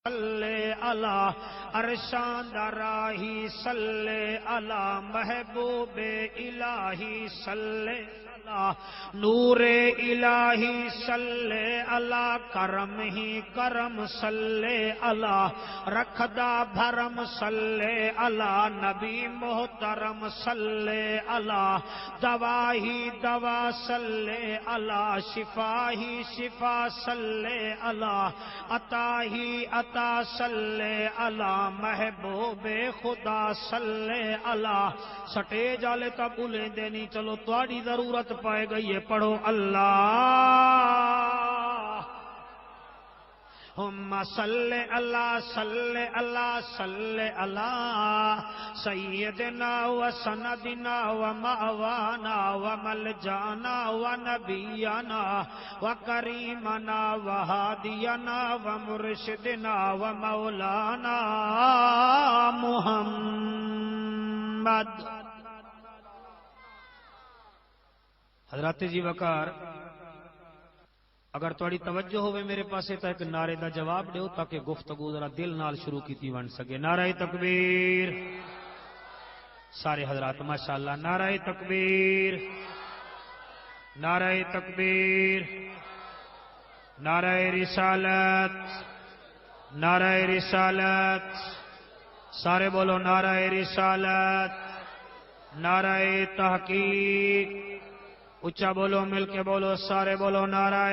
صلی اللہ ارشاد راہی صلی اللہ محبوب الہی صلی اللہ نور الہی صلی اللہ کرم ہی کرم صلی اللہ رکھدا بھرم صلی اللہ نبی محترم صلی اللہ دوا ہی دوا صلی اللہ شفا ہی شفا صلی اللہ عطا ہی عطا صلی اللہ محبوب خدا صلی اللہ سٹیج والے تا بھولیں دینی چلو تواڈی ضرورت پائے گئی ہے پڑھو اللہم صلی اللہ صلی اللہ صلی اللہ سیدنا و سندنا و مأوانا و ملجانا و نبینا و کریمنا و ہادینا و مرشدنا و مولانا محمد. حضرات جی وقار اگر تھوڑی توجہ ہوئے میرے پاسے تو ایک نعرے دا جواب دیو تاکہ گفتگو ذرا دل نال شروع کیتی بن سکے. نعرہ تکبیر. سارے حضرات ماشاءاللہ نعرہ تکبیر نعرہ تکبیر نعرہ رسالت نعرہ رسالت سارے بولو نعرہ رسالت نعرہ تحقیق اچھا بولو مل کے بولو سارے بولو نعرہ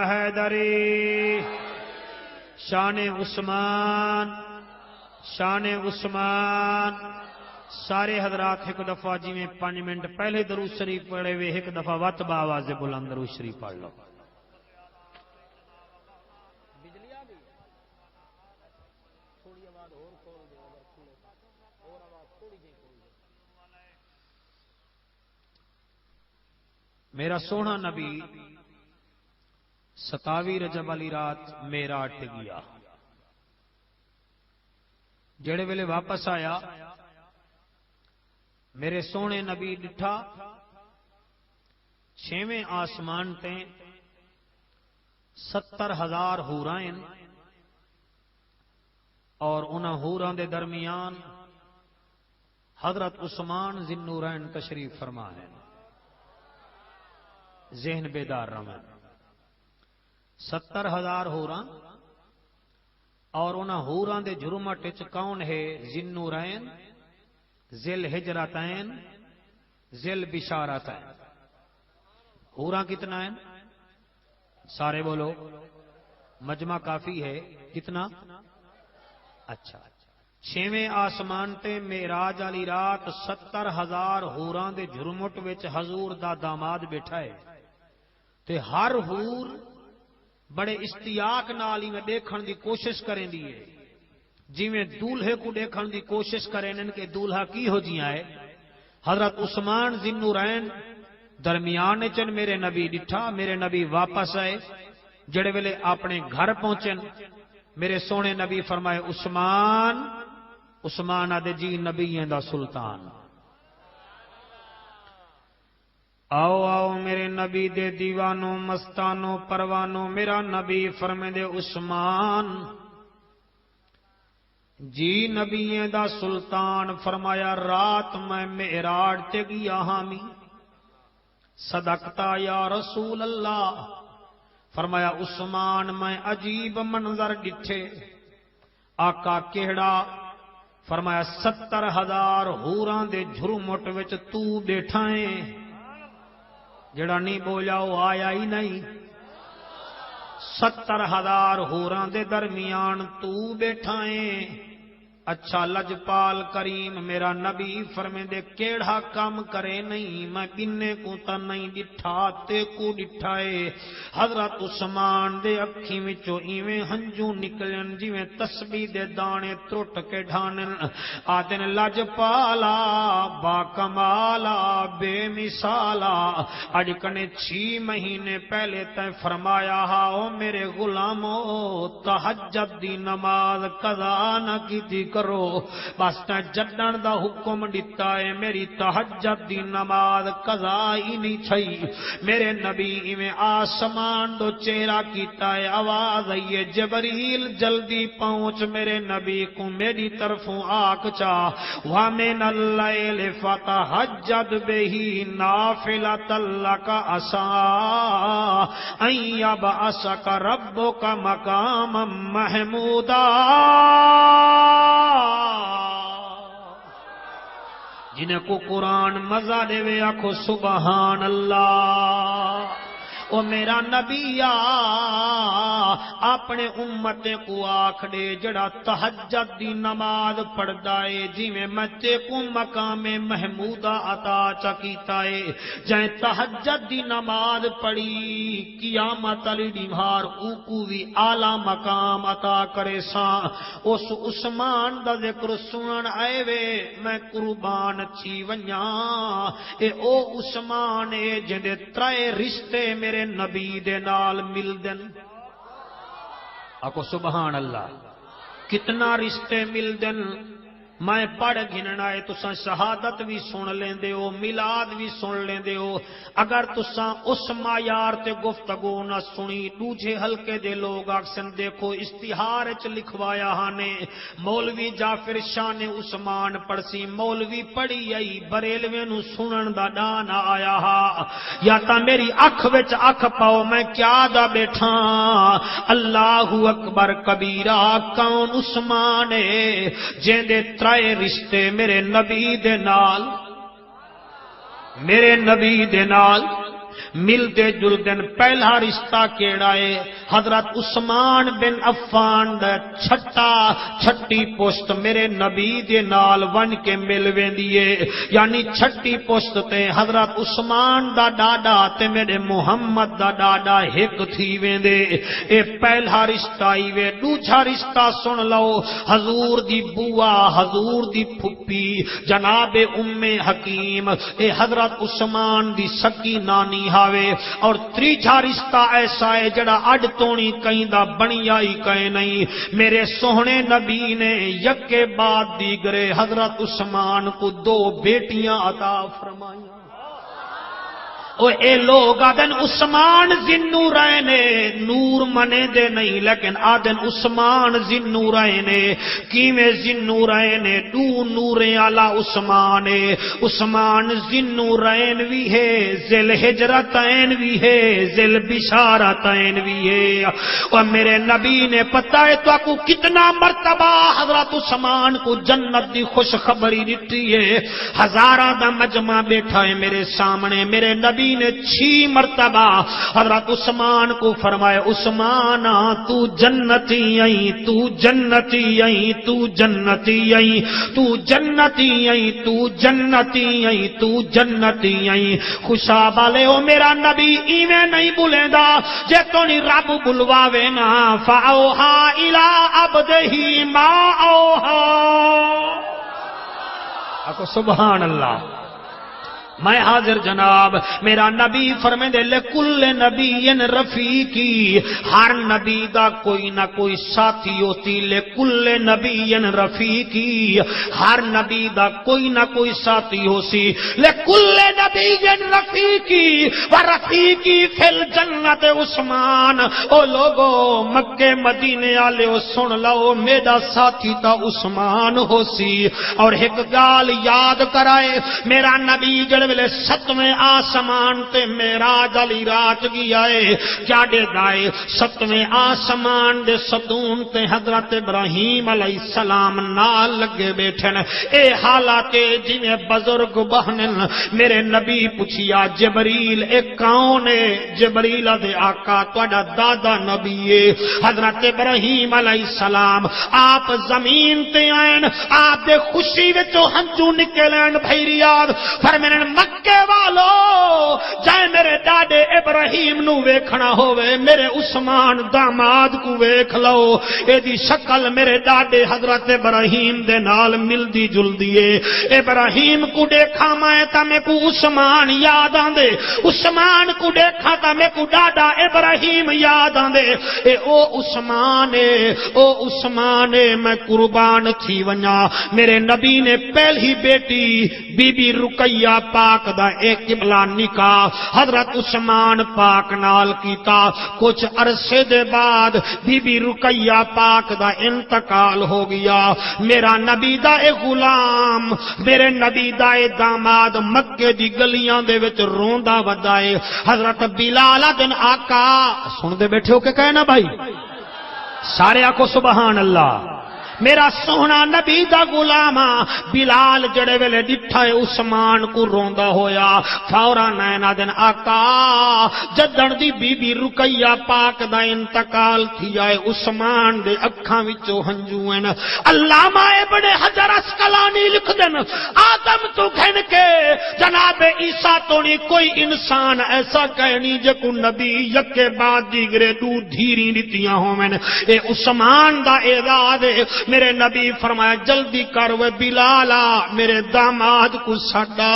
حیدری شان عثمان شان عثمان. سارے حضرات ایک دفعہ جی میں 5 منٹ پہلے درود شریف پڑھے ہوئے ایک دفعہ وت باواز بلند درود شریف پڑھ لو. میرا سونا نبی 27 رجب والی رات میراج تے گیا. جڑے ویلے واپس آیا میرے سونے نبی ڈٹھا 6ویں آسمان تے 70,000 حورائیں اور انہاں حوراں دے درمیان حضرت عثمان ذی النورین تشریف فرما ہے. ذہن بیدار رہے. 70,000 حوراں اور انہاں حوراں دے جرمٹ وچ کون ہے؟ ذی النورین ذی الحجرتین ذی البشارتین. حوراں کتنا ہیں؟ سارے بولو مجمع کافی ہے. کتنا؟ اچھا 6ویں آسمان تے معراج والی رات 70,000 حوراں دے جرمٹ وچ حضور دا داماد بیٹھا ہے تے ہر حور بڑے اشتیاق نال ہی دیکھن دی کوشش کریں دی ہے جویں دولہے کو دیکھن دی کوشش کریں کہ دولہا کی ہو جیاں ہے. حضرت عثمان ذی النورین درمیان چن میرے نبی ڈٹھا. میرے نبی واپس آئے. جڑے ویلے اپنے گھر پہنچن میرے سونے نبی فرمائے عثمان عثمان آدھے جی نبییں دا سلطان. آؤ آؤ میرے نبی دے دیوانوں مستانوں پروانوں. میرا نبی فرمے دے عثمان جی نبییں دا سلطان. فرمایا رات میں معراج تے گیا حامی. صدقتا یا رسول اللہ. فرمایا عثمان میں عجیب منظر ڈٹھے. آقا کیڑا؟ فرمایا 70,000 حوراں دے جھرمٹ وچ تو بیٹھا ہے. جڑا نہیں بولا وہ آیا ہی نہیں. 70,000 حوراں دے درمیان تو بیٹھا ہے. اچھا لجپال کریم میرا نبی فرمے دے کیڑا کام کرے نہیں میں گنے کو تا نہیں ڈٹھا تے کو ڈٹھائے. حضرت عثمان دے اکھی وچوں ایویں ہنجو نکلن جویں تسبیح دے دانے ترٹ کے ڈھانن. آدن لجپالا با کمالا بے مثالا. اج کنے 6 مہینے پہلے تے فرمایا ہاؤ میرے غلامو تہجد دی نماز قضا نہ کیتی کرو بس تے جڈن دا حکم دتا ہے میری تہجد دی نماز قضا ہی نہیں چھئی میرے نبی ایویں آسمان دو چہرہ کیتا ہے آواز آئی جبریل جلدی پہنچ میرے نبی کو میری طرفوں آگ چا وَمِنَ اللَّيْلِ فَتَہجد بِهِ نَافِلَةً لَكَ عَسَىٰ أَن يَبْعَثَكَ رَبُّكَ مَقَامًا مَحْمُودًا جنہیں کو قرآن مزہ دے وے آکھو سبحان اللہ او میرا نبی اپنے امت کو آکھ دے جڑا تہجد دی نماز پڑھدا ہے جویں میں تے کو مقام محمودہ عطا چکیتا ہے جائیں تہجد دی نماز پڑھی قیامت علی دیوار او کو بھی اعلی مقام عطا کرے سا اس عثمان دا ذکر سنن آئے وے میں قربان تھی ونیاں اے او عثمان اے جندے ترے رشتے میرے نبی دے نال مل دن آکو سبحان اللہ کتنا رشتے مل دن میں پڑھ گھننا ہے تساں شہادت بھی سن لیندے ہو میلاد بھی سن لیندے ہو اگر تساں اس معیار تے گفتگو نہ سنی دوجے حلقے دے لوگ اکثر دیکھو اشتہار وچ لکھوایا ہانے مولوی جعفر شان عثمان پڑسی مولوی پڑھی آئی بریلوے نو سنن دا ڈان آیا ہا یا تا میری اکھ وچ اکھ پاؤ میں کیا دا بیٹھا اللہ اکبر کبیرہ کون عثمان ہے جیندے رشتے میرے نبی دے نال ملتے جلدن پہلا رشتہ کیڑا ہے حضرت عثمان بن عفان دا چھٹی پشت میرے نبی دے نال ون کے مل ویندی ہے یعنی چھٹی پشت تے حضرت عثمان دا ڈاڈا تے میرے محمد دا ڈاڈا ایک تھی ویندے اے پہلا رشتہ ہی وے دوجا رشتہ سن لو حضور دی بوا حضور دی پھپھی جناب ام حکیم اے حضرت عثمان دی سکی نانی ہاوے اور تریجا رشتہ ایسا ہے جڑا اڈ تونی کہیں دا بنیا ہی کہیں نہیں میرے سوہنے نبی نے یکے بعد دیگرے حضرت عثمان کو 2 بیٹیاں عطا فرمائیں او اے لوگ آدن عثمان ذی نورین نور منے دے نہیں لیکن آدن عثمان ذی نورین کیویں ذی نورین دو نوریں آلا عثمان ذی نورین بھی ہے ذل ہجرتین بھی ہے ذل بشارتین بھی ہے اور میرے نبی نے پتہ ہے تو کو کتنا مرتبہ حضرت عثمان کو جنت دی خوشخبری دیتی ہے ہزارہ دا مجمع بیٹھا ہے میرے سامنے میرے نبی نے 6 مرتبہ حضرت عثمان کو فرمائے عثمان تو جنتی آئی تو جنتی آئی تو جنتی آئی تو جنتی آئی تو جنتی آئی تو جنتی آئی خوشا بالے او میرا نبی ایویں نہیں بھولے دا جے تو نہیں رب بلواوے نا فاوہا الی عبدہ ما اوہا آکو سبحان اللہ میں حاضر جناب میرا نبی فرمائے دے لکل نبی رفیقی ہر نبی دا کوئی نہ کوئی ساتھی ہوتی لکل نبی رفیقی ہر نبی دا کوئی نہ کوئی ساتھی ہوسی لکل نبی رفیقی ورفیقی فی الجنت عثمان او لوگو مکے مدینے آلے او سن لو میرا ساتھی تا عثمان ہوسی اور ایک گال یاد کرائے میرا نبی جڑ ویلے 7ویں آسمان تے معراج علی رات گیا ہے کیا دے دائے 7ویں آسمان دے ستون تے حضرت ابراہیم علیہ السلام نال لگے بیٹھن اے حالات جنہیں بزرگ بہنن میرے نبی پوچھیا جبریل اے کون ہے جبریل دے آقا تہاڈا دادا نبی ہے حضرت ابراہیم علیہ السلام آپ زمین تے آئین آپ دے خوشی وچوں ہنجو نکلن بھیریاد فرمائن مکے والو جائے میرے ڈاڈے ابراہیم نو ویکھنا ہوئے میرے عثمان داماد کو ویکھ لو اے دی شکل میرے ڈاڈے حضرت ابراہیم دے نال ملدی جلدی ہے ابراہیم کو دیکھا میں تا میں کو عثمان یاد آندے عثمان کو دیکھا تا میں کو ڈاڈا ابراہیم یاد آندے اے او عثمان میں قربان تھی ونیا میرے نبی نے پہلی بیٹی بی بی رقیہ پاک دا ایک قبلہ نکاح حضرت عثمان پاک نال کیتا کچھ عرصے دے بعد بی بی رقیہ پاک دا انتقال ہو گیا میرا نبی دا اے غلام میرے نبی دا اے داماد مکے دی گلیاں دے وچ روندا ودائے حضرت بلال دن آقا سن دے بیٹھے ہو کہ کہنا بھائی سارے آکو سبحان اللہ میرا سونا نبی دا غلاما بلال جڑے ویلے ڈٹھا ہے عثمان کو روندا ہویا فورا نینا دن آقا جدن دی بی بی رقیہ پاک دا انتقال تھیا ہے عثمان دے اکھاں وچوں ہنجو ہیں علامہ ابن حجر اسقلانی لکھ دن آدم تو گھن کے جناب عیسیٰ تو نہیں کوئی انسان ایسا کہنی جے کو نبی یکے بعد دیگرے دو دھیری نتیاں ہومیں اے عثمان دا اعداد میرے نبی فرمایا جلدی کر وہ بلالا میرے داماد کو ساڈا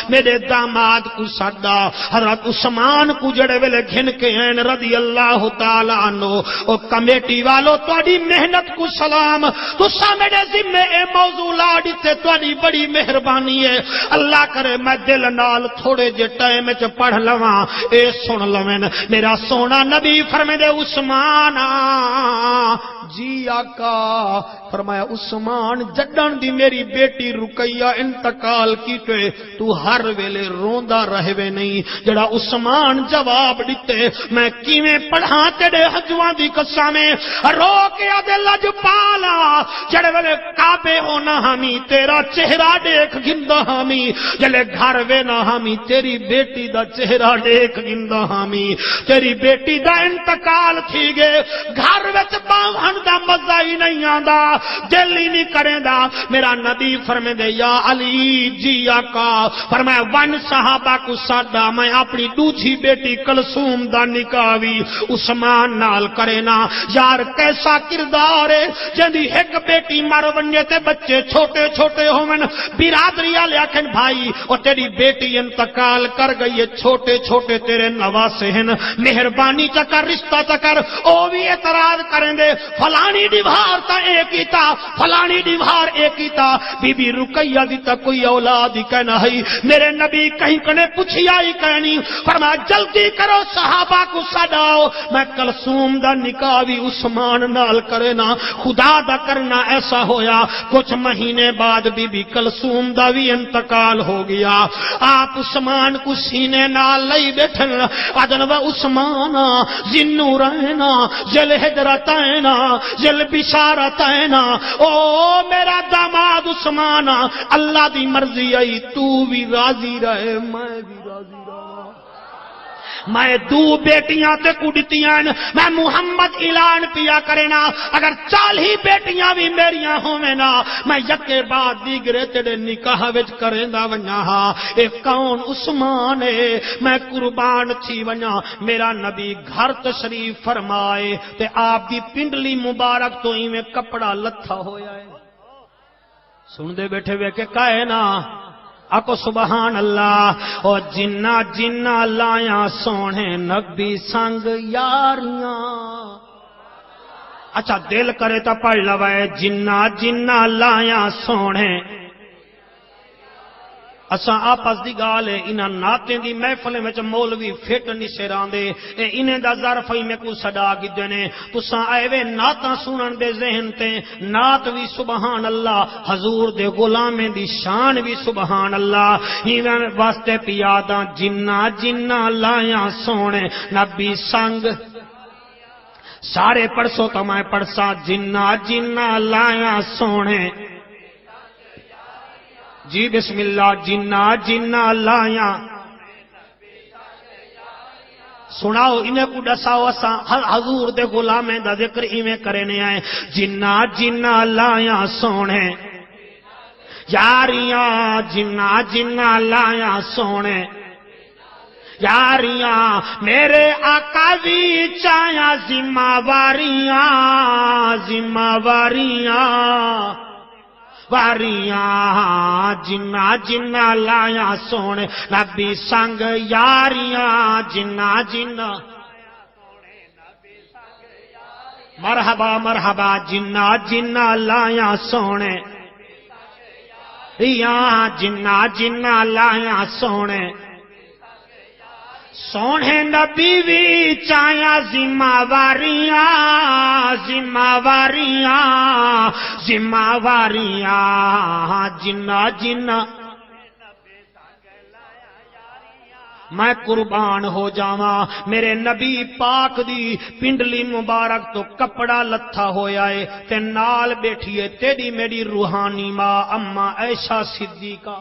میرے داماد کو ساڈا حضرت عثمان کو جڑے ویلے گھن کے ہیں رضی اللہ تعالی عنہ او کمیٹی والو تواڈی محنت کو سلام تساں میرے ذمے اے موضوع لا دتے تواڈی بڑی مہربانی ہے اللہ کرے میں دل نال تھوڑے جے ٹائم وچ پڑھ لواں اے سن لویں میرا سونا نبی فرمے دے عثمان جی آقا فرمایا عثمان جڈن دی میری بیٹی رقیہ انتقال کیتے تو ہر ویلے روندا رہوے نہیں جڑا عثمان جواب دیتے میں کیویں پڑھاں تیرے حجواں دی قسم رو کے ادے لج پالا جڑے ویلے کعبے ہونا ہمی تیرا چہرہ دیکھ گندا ہمی جلے گھر وے نہ ہمی تیری بیٹی دا چہرہ دیکھ گندا ہمی تیری بیٹی دا انتقال تھی گئے گھر وچ باہن دا مزہ ہی نہیں آندا دل ہی نہیں کرے دا میرا نبی فرمے دے یا علی جی آقا فرمایا ون صحابہ کو ساڈا میں اپنی دوسری بیٹی کلثوم دا نکاح وی عثمان نال کرے نا یار کیسا کردار ہے جندی ایک بیٹی مر ونجے تے بچے چھوٹے چھوٹے ہوون برادری والے آکھن بھائی او تیری بیٹی انتقال کر گئی ہے چھوٹے چھوٹے تیرے نواسے ہیں مہربانی چا کر رشتہ چا کر او بھی اعتراض کریں دے فلانی دیوار تا ایک ہی تا فلانی دیوار ایک ہی تا بی بی رقیہ دی تا کوئی اولاد ہی کہنا ہے میرے نبی کہیں کنے پوچھی آئی کہنی فرمایا جلدی کرو صحابہ کو سڈاؤ میں کلثوم دا نکاح بھی عثمان نال کرے نا خدا دا کرنا ایسا ہویا کچھ مہینے بعد بی بی کلثوم دا بھی انتقال ہو گیا آپ عثمان کو سینے نال لئی بیٹھن آدن و عثمان ذنو رہنا ذل ہجرتینا ذل بشارتینا او میرا داماد عثمان اللہ دی مرضی آئی تو بھی راضی رہے میں بھی راضی رہا میں دو بیٹیاں تے کڑتیاں میں محمد اعلان پیا کرنا اگر 40 بیٹیاں بھی میریاں ہوویں نا میں یکے بعد دیگرے تیرے نکاح وچ کریندا ونجا ہاں اے کون عثمان ہے میں قربان تھی ونجا میرا نبی گھر تشریف فرمائے تے آپ دی پنڈلی مبارک تو ایویں کپڑا لتھا ہویا ہے سن دے بیٹھے وے کہ کہے نا آکو سبحان اللہ او جنہ جنہ لایا سونے نبی سنگ یاریاں اچھا دل کرے تا پڑھ لوائے جنہ جنہ لایا سونے اساں آپس دی گال ہے انہاں ناتیں دی محفلیں وچ مولوی فٹ نہیں سراندے اے انہیں دا ظرف ہی میں کو صدا گدے نے تساں آئے وے ناتاں سنن دے ذہن تے نات بھی سبحان اللہ حضور دے غلامیں دی شان بھی سبحان اللہ انہاں واسطے پیاداں جنہ جنہ لایا سونے نبی سنگ سارے پرسوں تو میں پرسا جنہ جنہ لایا سونے جی بسم اللہ جنہ جنہ لایا سناؤ انہیں کو دساؤ اساں حضور دے غلامیں دا ذکر ایویں کرنے آئے جنہ جنہ لایا سونے یاریاں جنہ جنہ لایا سونے یاریاں میرے آقا بھی چایا ذمہ واریاں ذمہ واریاں واریاں جنہ جنہ لایا سونے نبی سنگ یاریاں جنہ جنہ مرحبا مرحبا جنہ جنہ لایا سونے جنہ جنہ لایا سونے سونے نبی بھی چایا ذمہ واریاں ذمہ واریاں ذمہ واریاں جنہ جنہ میں قربان ہو جاواں میرے نبی پاک دی پنڈلی مبارک تو کپڑا لتھا ہویا ہے تے نال بیٹھی ہے تیری میری روحانی ماں اما عائشہ صدیقہ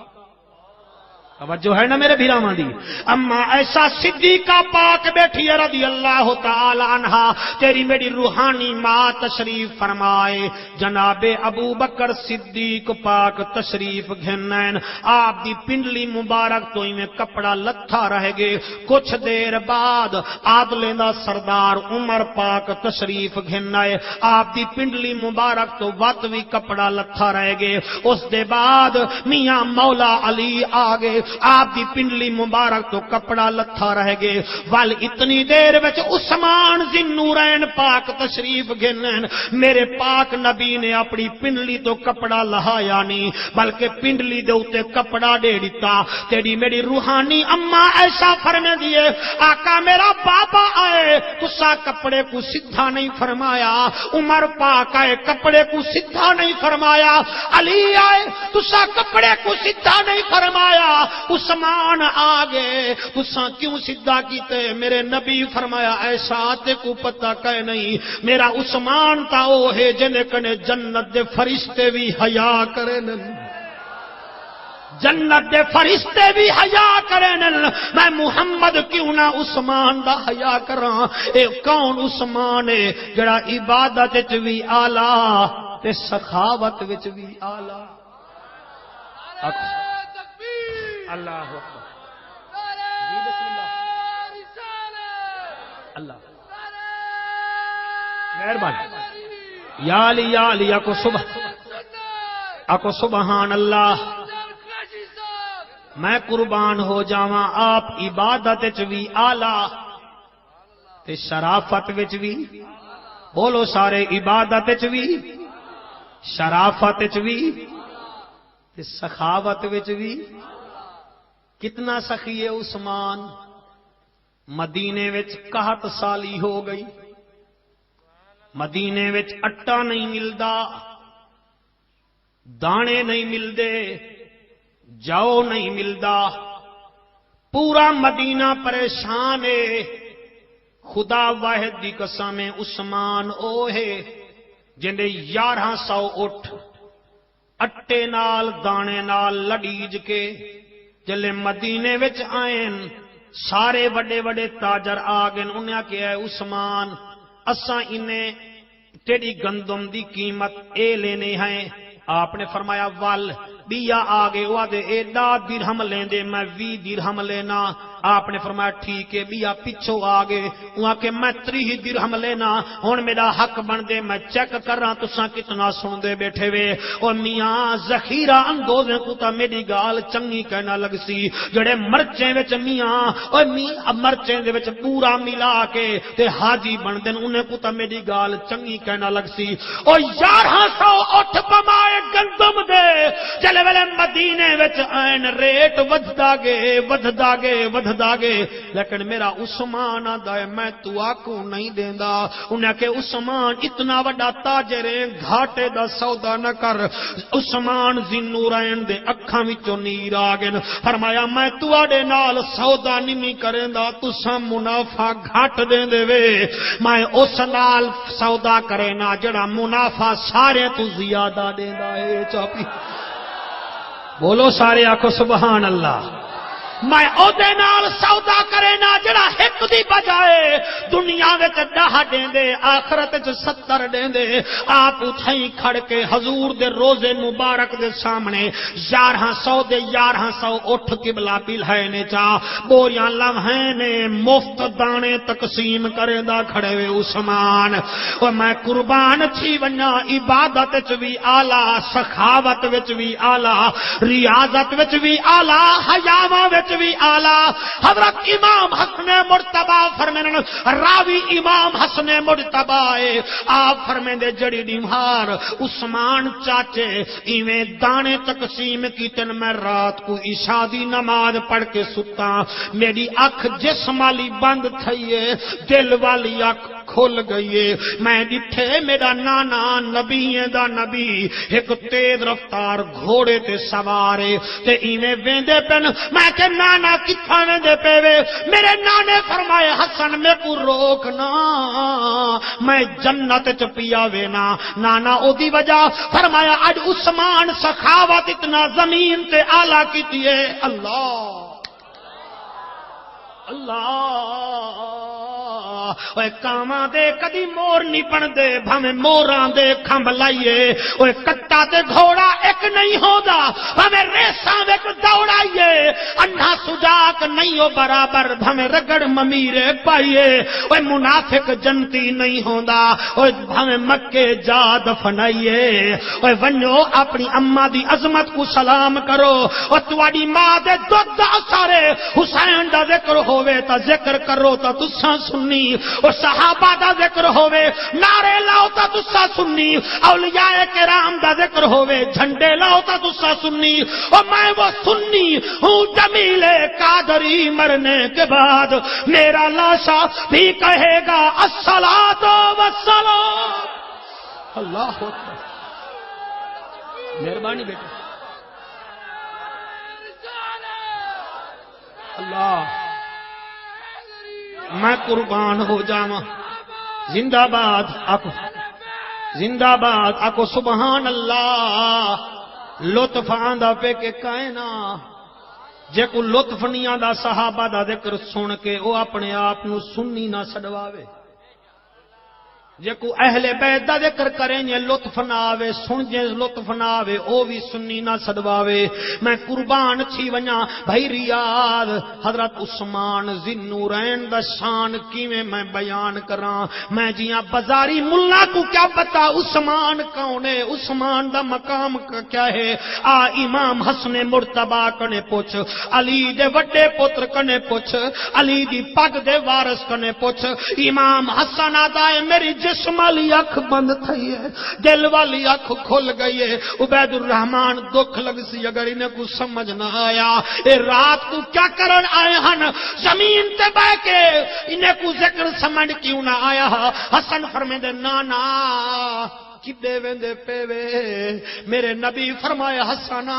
توجہ ہے نا میرے بھیراواں دی اما عائشہ صدیقہ پاک بیٹھی ہے رضی اللہ تعالی عنہا تیری میری روحانی ماں تشریف فرمائے جناب ابو بکر صدیق پاک تشریف گھنین آپ دی پنڈلی مبارک تو میں کپڑا لتھا رہ گئے کچھ دیر بعد عادلے دا سردار عمر پاک تشریف گھنائے آپ دی پنڈلی مبارک تو وت بھی کپڑا لتھا رہ گئے اس دے بعد میاں مولا علی آگے آپ دی پنڈلی مبارک تو کپڑا لتھا رہ گئے وال اتنی دیر وچ عثمان ذوالنورین پاک تشریف گھنن میرے پاک نبی نے اپنی پنڈلی تو کپڑا لہایا نہیں بلکہ پنڈلی دے اوتے کپڑا دے دیتا تیری میری روحانی اما ایسا فرمے دیے آقا میرا بابا آئے تسا کپڑے کو سدھا نہیں فرمایا عمر پاک آئے کپڑے کو سدھا نہیں فرمایا علی آئے تسا کپڑے کو سدھا نہیں فرمایا عثمان آگے تساں کیوں سدھا کیتے میرے نبی فرمایا ایسا تے کو پتہ کہ نہیں میرا عثمان تا او ہے جنے کنے جنت دے فرشتے بھی حیا کرن جنت دے فرشتے بھی حیا کرن میں محمد کیوں نہ عثمان دا حیا کراں اے کون عثمان ہے جڑا عبادت وچ بھی اعلی تے سخاوت وچ بھی اعلی اللہ اکبر جی بسم اللہ اللہ مہربانی یا علی اکو سبحان اللہ میں قربان ہو جاواں آپ عبادت وچ بھی اعلی تے شرافت وچ بھی بولو سارے عبادت وچ بھی شرافت وچ بھی تے سخاوت وچ بھی کتنا سخی ہے عثمان مدینے وچ 61 سالی ہو گئی مدینے وچ اٹا نہیں ملدا دانے نہیں ملدے جاؤ نہیں ملدا پورا مدینہ پریشان ہے خدا واحد دی قسم عثمان او ہے جندے 1100 اٹھ اٹے نال دانے نال لڑیج کے جلے مدینے وچ آئین سارے وڈے وڈے تاجر آگن انہیں کہا ہے عثمان اساں انہیں تیری گندم دی قیمت اے لینے ہیں آپ نے فرمایا وال بیا آگے وعدے ایڈا درہم لیں دے میں 20 درہم لینا آپ نے فرمایا ٹھیک ہے بیا پچھو آگے وہاں کہ میں 30 درہم لینا ہون میرا حق بن دے میں چیک کر رہا تو ساں کتنا سن دے بیٹھے وے اور میاں ذخیرہ اندوزیں کو تا میری گال چنگی کہنا لگ سی جڑے مرچیں وچ میاں اور مرچیں دے وچ پورا ملا کے تے حاجی بن دین انہیں کو تا میری گال چنگی کہنا لگ سی اور 1100 اٹھ پمائے گندم دے چلے ویلے مدینے وچ آئین ریٹ ودھدا گے لیکن میرا عثمان آدھا ہے میں تو آکو نہیں دیندا انہیں کہ عثمان اتنا وڈا تاجر ہے گھاٹے دا سودا نہ کر عثمان ذوالنورین دے اکھاں وچوں نیر آ گئے فرمایا میں تواڈے نال سودا نہیں کریندا تساں منافع گھٹ دیندے وے میں اس نال سودا کرینا جڑا منافع سارے تو زیادہ دیندا ہے چاپی بولو سارے آکھو سبحان اللہ میں او دے نال سودا کرے نا جڑا ایک دی بجائے دنیا وچ 10 دیندے آخرت وچ 70 دیندے. آپ اٹھیں کھڑ کے حضور دے روزے مبارک دے سامنے 1100 دے 1100 اٹھ قبلہ پلہے نے چا بوریاں لمحے نے مفت دانے تقسیم کرے دا کھڑے وے عثمان. او میں قربان تھی ونیا عبادت وچ وی اعلی سخاوت وچ وی اعلی ریاضت وچ وی اعلی حیاواں وچ وی اعلی. حضرت امام حسن مرتبہ فرمانے راوی امام حسن مرتبہ آپ فرمیندے جڑی دیوار عثمان چاچے ایویں دانے تقسیم کیتن میں رات کو عشاء دی نماز پڑھ کے ستا میری اکھ جسم والی بند تھئیے دل والی اکھ کھل گئیے. میں ڈٹھے میرا نانا نبی دا نبی ایک تیز رفتار گھوڑے تے سوارے تے ایویں ویندے پن. میں کہ نانا کتھاں ویندے پے وے؟ میرے نانے فرمائے حسن میں کو روکنا میں جنت چ پیا وینا. نانا او دی وجہ فرمایا اج عثمان سخاوت اتنا زمین تے اعلی کیتی ہے. اللہ اوے کاواں دے کدی مور نہیں بندے بھاویں موراں دے کھمب لائیے. اوے کٹا تے گھوڑا ایک نہیں ہوندا بھاویں ریساں وچ دوڑائیے. انھا سجاک نہیں ہو برابر بھاویں رگڑ ممیرے پائیے. اوے منافق جنتی نہیں ہوندا اوے بھاویں مکے جا دفنائیے. اوے ونجو اپنی اماں دی عظمت کو سلام کرو. او تواڈی ماں دے دودھ دا اثر حسین دا ذکر ہووے تا ذکر کرو تا تساں سنی. اور صحابہ دا ذکر ہووے نعرے لاؤ تا تساں سنی. اولیاء کرام دا ذکر ہووے جھنڈے لاؤ تا تساں سنی. اور میں وہ سنی ہوں جمیل قادری مرنے کے بعد میرا لاشا بھی کہے گا الصلاۃ والسلام. اللہ اکبر. مہربانی بیٹا. اللہ میں قربان ہو جاواں. زندہ باد آکو زندہ باد آکو سبحان اللہ. لطف آندا پہ کہ کائنا جے کو لطف نہیں آندا صحابہ دا ذکر سن کے او اپنے آپ نو سنی نہ سڑواوے. جے کو اہل بیت دا ذکر کریں یہ لطف نہ آوے سن جے لطف نہ آوے او بھی سنی نہ سڑواوے. میں قربان تھی ونیا بھائی ریاض حضرت عثمان ذوالنورین دا شان کیویں میں بیان کراں. میں جیاں بازاری ملا کو کیا پتا عثمان کون ہے عثمان دا مقام کیا ہے. آ امام حسن مرتبہ کنے پوچھ علی دے وڈے پتر کنے پوچھ علی دی پگ دے وارث کنے پوچھ. امام حسن آدا ہے میری جسم والی اکھ بند تھی ہے دل والی اکھ کھل گئی ہے. عبید الرحمان دکھ لگ سی اگر انہیں کو سمجھ نہ آیا اے رات کو کیا کرن آئے ہن زمین تے بہ کے انہیں کو ذکر سمجھ کیوں نہ آیا. حسن فرمیندے نانا کدے ویندے پے وے میرے نبی فرمایا حسنا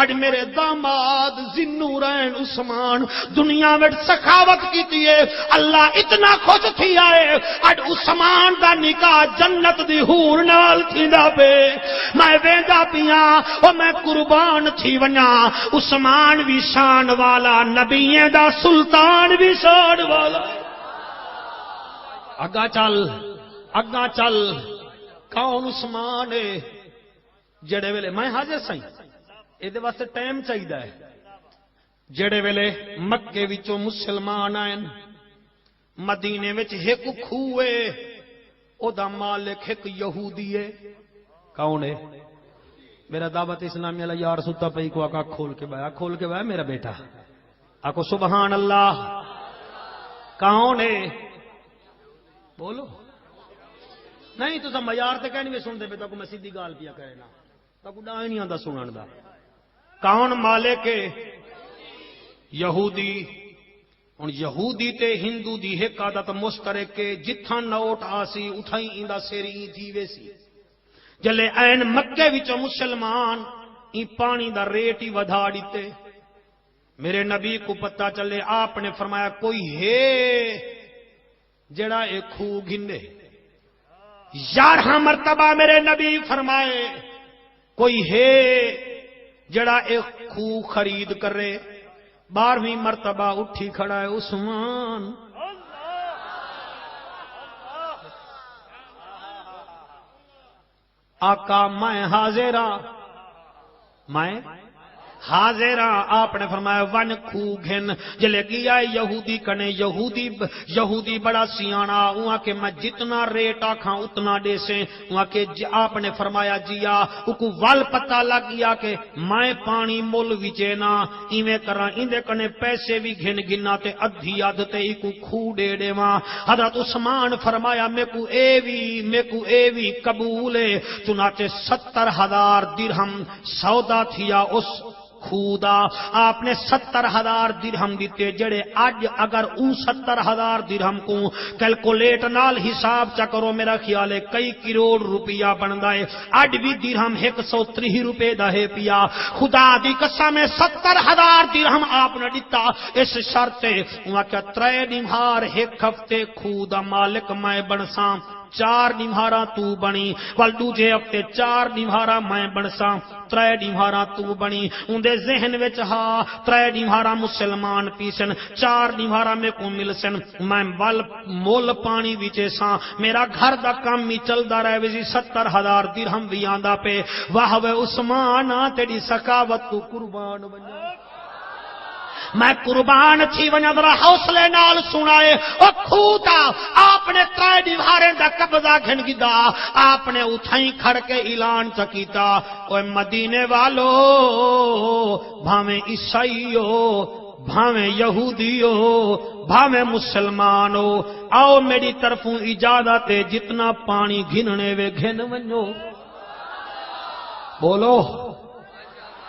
اج میرے داماد ذوالنورین عثمان دنیا وچ سخاوت کیتی ہے اللہ اتنا خوش تھی آئے اج عثمان دا نکاح جنت دی حور نال تھیندا پے. میں ویندا پیاں او میں قربان تھی ونیا عثمان وی شان والا نبییں دا سلطان وی شان والا. اگا چل کون عثمان ہے جڑے ویلے میں حاضر سائیں اے دے واسطے ٹائم چاہیدا ہے. جڑے ویلے مکے وچوں مسلمان آئے مدینے وچ ایک کھوے او دا مالک ایک یہودی ہے. کون ہے؟ میرا دعوت اسلامی والا یار ستا پئی کو آقا کھول کے بایا میرا بیٹا آکو سبحان اللہ. کون ہے بولو نہیں تو معیار تے کہنی میں سن دے پے تو میں سیدھی گال پیا کرے نا تو ڈا نہیں آندا سنن دا. کون مالک یہودی. ہن یہودی تے ہندو دی ایک عادت مشترک کے جتھاں نوٹ آسی اٹھائی ایندا سیری تھی ویسی. جلے این مکے وچوں مسلمان ای پانی دا ریٹ ہی ودھا دیتے. میرے نبی کو پتہ چلے آپ نے فرمایا کوئی ہے جڑا ایک کھو گھنے 11 مرتبہ میرے نبی فرمائے کوئی ہے جڑا ایک کھو خرید کرے 12ویں مرتبہ اٹھی کھڑا ہے عثمان. آقا میں حاضرہ، میں حاضرہ. آپ نے فرمایا ون کھو گھن. جلے گیا یہودی کنے، یہودی بڑا سیانا، وہاں کہ میں جتنا ریٹ آکھاں اتنا دے سے. وہاں کہ آپ نے فرمایا جیا اکو وال پتہ لگ گیا کہ میں پانی مول وچے نا ایویں کراں، ایندے کنے پیسے بھی گھن گنا تے ادھی ادھ تے اکو کھو دے دیواں. حضرت عثمان فرمایا میکو اے وی قبول ہے. چنانچہ 70,000 درہم سودا تھیا اس خودا. آپ نے 70,000 درہم دیتے، جڑے اج اگر او 70,000 درہم کو کیلکولیٹ نال حساب چا کرو میرا خیال ہے کئی کروڑ روپیہ بندا ہے. اج بھی درہم 130 روپے دا ہے پیا. خدا دی قسم 70,000 درہم آپ نے دیتا اس شرط وہاں کہ 3 دینار 1 ہفتے خودا مالک میں بنساں. 4 دینار تو بنی، ول دوجے ہفتے 4 دینار میں بنساں، 3 دینار تو بنی. اندے ذہن وچ ہا 3 دینار مسلمان پیسن، 4 دینار میں کو ملسن. میں ول مول پانی وچے ساں، میرا گھر دا کام ہی چلدا رہے وی 70,000 درہم بھی آندا پے. واہ وے عثمان تیری سخاوت کو قربان بنیا، میں قربان تھی ونجا. ذرا حوصلے نال سنائے او کھوتا. آپ نے 3 دیواریں دا قبضہ گھن گدا، آپ نے اتھائیں کھڑ کے اعلان چکیتا اوے مدینے والو، بھاویں عیسائی ہو، بھاویں یہودی ہو، بھاویں مسلمان ہو، آؤ میری طرفوں اجازت ہے جتنا پانی گھننے وے گھن ونجو. بولو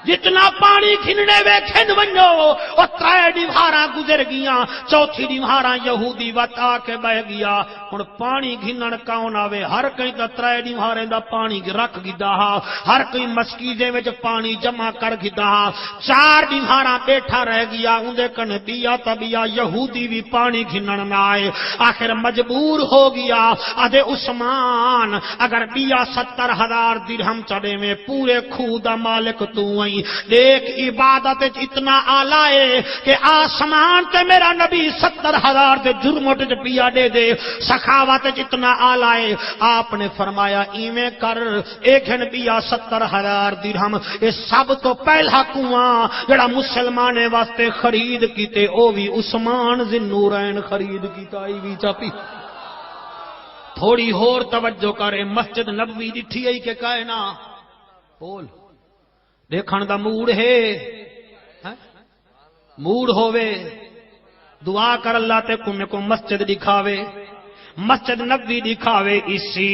جتنا پانی کھننے وے کھن ونجو. اور 3 دیواراں گزر گیاں، 4تھی دیواراں یہودی وتا کے بہ گیا. ہن پانی گھنن کون آوے؟ ہر کئی تے 3 دیواریں دا پانی رکھ گدا، ہر کوئی مسکیزے وچ پانی جمع کر گدا. 4 دیواراں بیٹھا رہ گیا، اندے کنے بیا تبیا یہودی بھی پانی گھنن نہ آئے. آخر مجبور ہو گیا ادے عثمان اگر بیا 70,000 درہم چڑے میں پورے کھو دا مالک تو آئی. دیکھ عبادت اتنا آلہ ہے کہ آسمان تے میرا نبی 70,000 دے جرمٹ پیا دے دے. سخاوت اتنا آلہ ہے. آپ نے فرمایا ایویں کر، ایک گھن پیا 70,000 درہم. یہ سب تو پہلا کنواں جڑا مسلمانے واسطے خرید کیتے او بھی عثمان ذوالنورین خرید کیتا. ای وی چاپی تھوڑی ہور توجہ کرے. مسجد نبوی ڈٹھی ای کہ کائنا بول دیکھن دا موڈ ہے، موڈ ہووے دعا کر اللہ تے کو مسجد دکھاوے، مسجد نبوی دکھاوے. اسی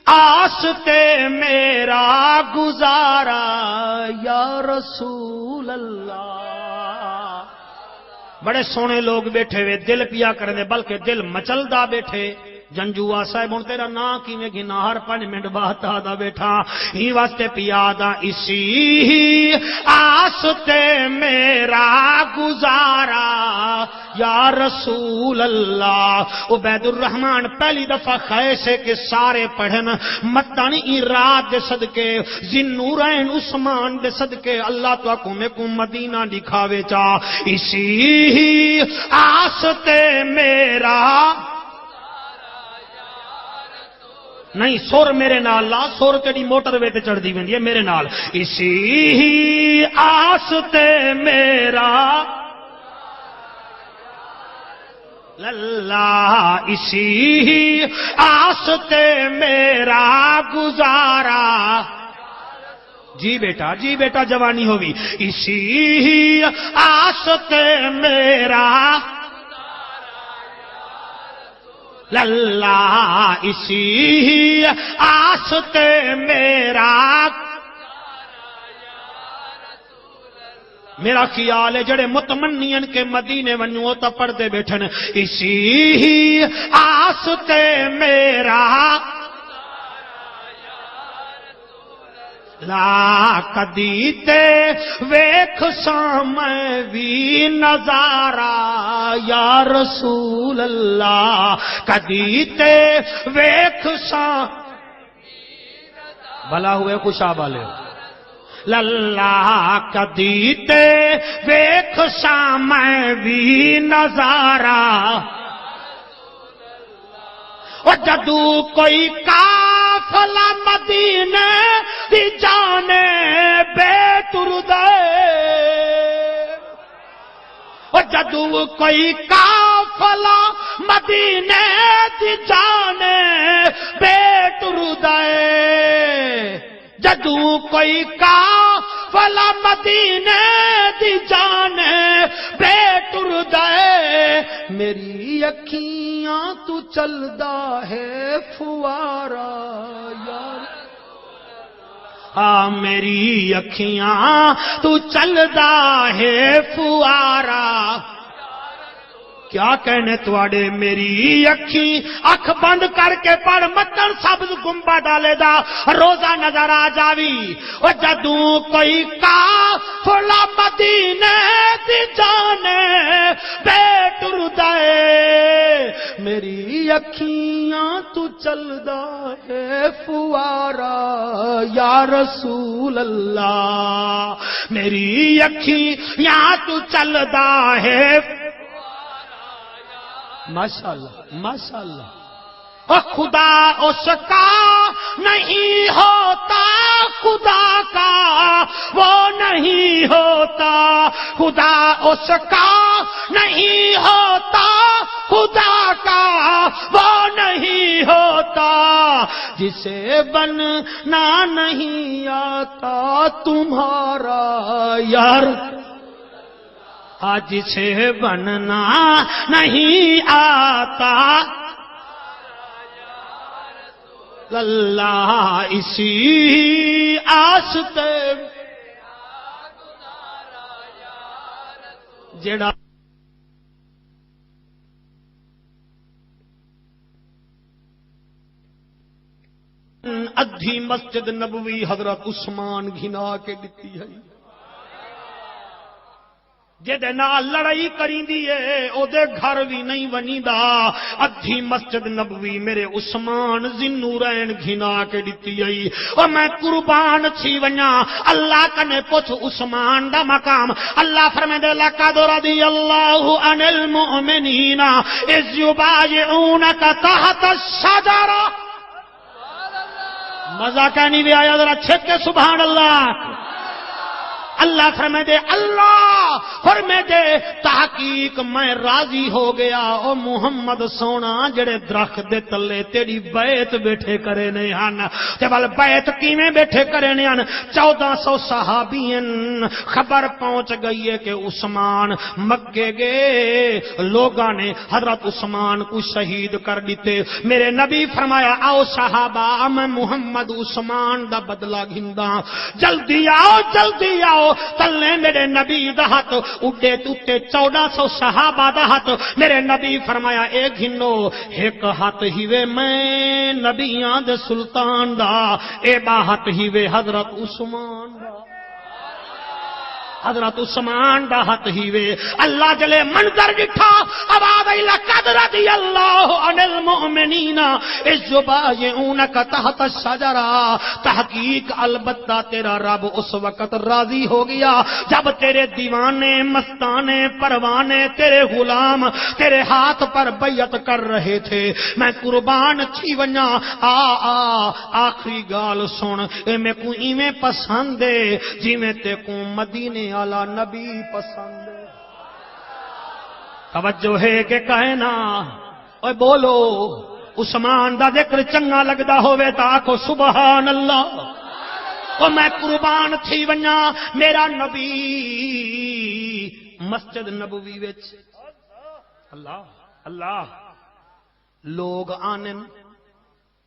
آس تے میرا گزارا یا رسول اللہ. بڑے سونے لوگ بیٹھے ہوئے دل پیا کرنے بلکہ دل مچلدا بیٹھے. جنجوا صاحب ہوں تیرا نا کیویں گنا ہر 5 منٹ بعد آدا بیٹھا ہی واسطے پیادا. اسی آس تے میرا گزارا یا رسول اللہ. عبید الرحمن پہلی دفعہ خیسے کے سارے پڑھن متانی ای رات دے صدقے ذوالنورین عثمان دے صدقے اللہ تو کو میں کو مدینہ دکھاوے چا. اسی آس تے میرا نہیں سور میرے نال لا، سور تیری موٹر وے تے چڑھ دی ویندی ہے میرے نال. اسی آس تے میرا اللہ، اسی آس تے میرا گزارا. جی بیٹا جوانی ہوئی. اسی آس تے میرا اللہ، اسی آس تے میرا. میرا خیال ہے جڑے متمنین کے مدینے ونو تا پڑھتے بیٹھن. اسی آس تے میرا لا کدی تے ویکھ سامے وی نظارہ یا رسول اللہ. کدی تے ویکھ سامے بھلا ہوئے خوشا والے للہ کدی تے ویکھ شام بھی نظارہ او جدو کوئی قافلہ مدینے دی جانے بے تردے او جدو کوئی قافلہ مدینے دی جانے بے تردے جدو کوئی قافلہ مدینے دی جانے بے تردے میری اکھیاں تو چلدا ہے فوارا یار میری اکھیاں تو چلدا ہے فوارا کیا کہنے تواڈے میری اکھی اکھ بند کر کے پڑھ متن سبز گنبد ڈالے دا روزہ نظر آ جاوی او جدوں کوئی قافلہ مدینے دی جانے بے ٹردے میری اکھیاں تو چلدا ہے فوارا یا رسول اللہ میری اکھیاں تو چلدا ہے ماشاءاللہ ماشاءاللہ خدا اس کا نہیں ہوتا خدا کا وہ نہیں ہوتا خدا اس کا نہیں ہوتا خدا کا وہ نہیں ہوتا جسے بننا نہیں آتا تمہارا یار آج سے بننا نہیں آتا اللہ اسی آستے جڑا ادھی مسجد نبوی حضرت عثمان گھنا کے دتی ہے جدے نال لڑائی کریندی ہے او دے گھر بھی نہیں ونیدا ادھی مسجد نبوی میرے عثمان ذنورین گھنا کے دتی آئی او میں قربان تھی ونیا اللہ کنے پوچھ عثمان دا مقام اللہ فرمائے لقد رضی اللہ عن المؤمنین اذ یبایعونک تحت الشجرہ مزہ کہنی بھی آیا ذرا چھت کے سبحان اللہ اللہ فرمائے دے اللہ فرمائے دے تحقیق میں راضی ہو گیا او محمد سونا جڑے درخت دے تلے تیری بیعت بیٹھے کرے نے ہن تے بل بیعت کیویں بیٹھے کرے نے ہن 1400 صحابین خبر پہنچ گئی ہے کہ عثمان مکے گئے لوگاں نے حضرت عثمان کو شہید کر دیتے میرے نبی فرمایا آؤ صحابہ میں محمد عثمان دا بدلہ گھندا جلدی آؤ تلے میرے نبی دا ہاتھ اڈے توتے 1400 صحابہ دا ہاتھ میرے نبی فرمایا اے گھنو ایک ہاتھ ہی وے میں نبیاں دے سلطان دا اے با ہاتھ ہی وے حضرت عثمان دا حضرت عثمان دا ہاتھ ہی وے اللہ جلے منظر دکھا آواز آئی لقد رضی اللہ عن المؤمنین اذ یبایعونک تحت الشجرہ تحقیق البتہ تیرا رب اس وقت راضی ہو گیا جب تیرے دیوانے مستانے پروانے تیرے غلام تیرے ہاتھ پر بیعت کر رہے تھے میں قربان تھی ونیا آخری گال سن اے میں کو ایویں پسند ہے جویں تے کو مدینے والا نبی پسند ہے توجہ ہے کہ کہنا اوے بولو عثمان دا ذکر چنگا لگدا ہوئے تا آکھو سبحان اللہ او میں قربان تھی ونیا میرا نبی مسجد نبوی وچ اللہ اللہ لوگ آنن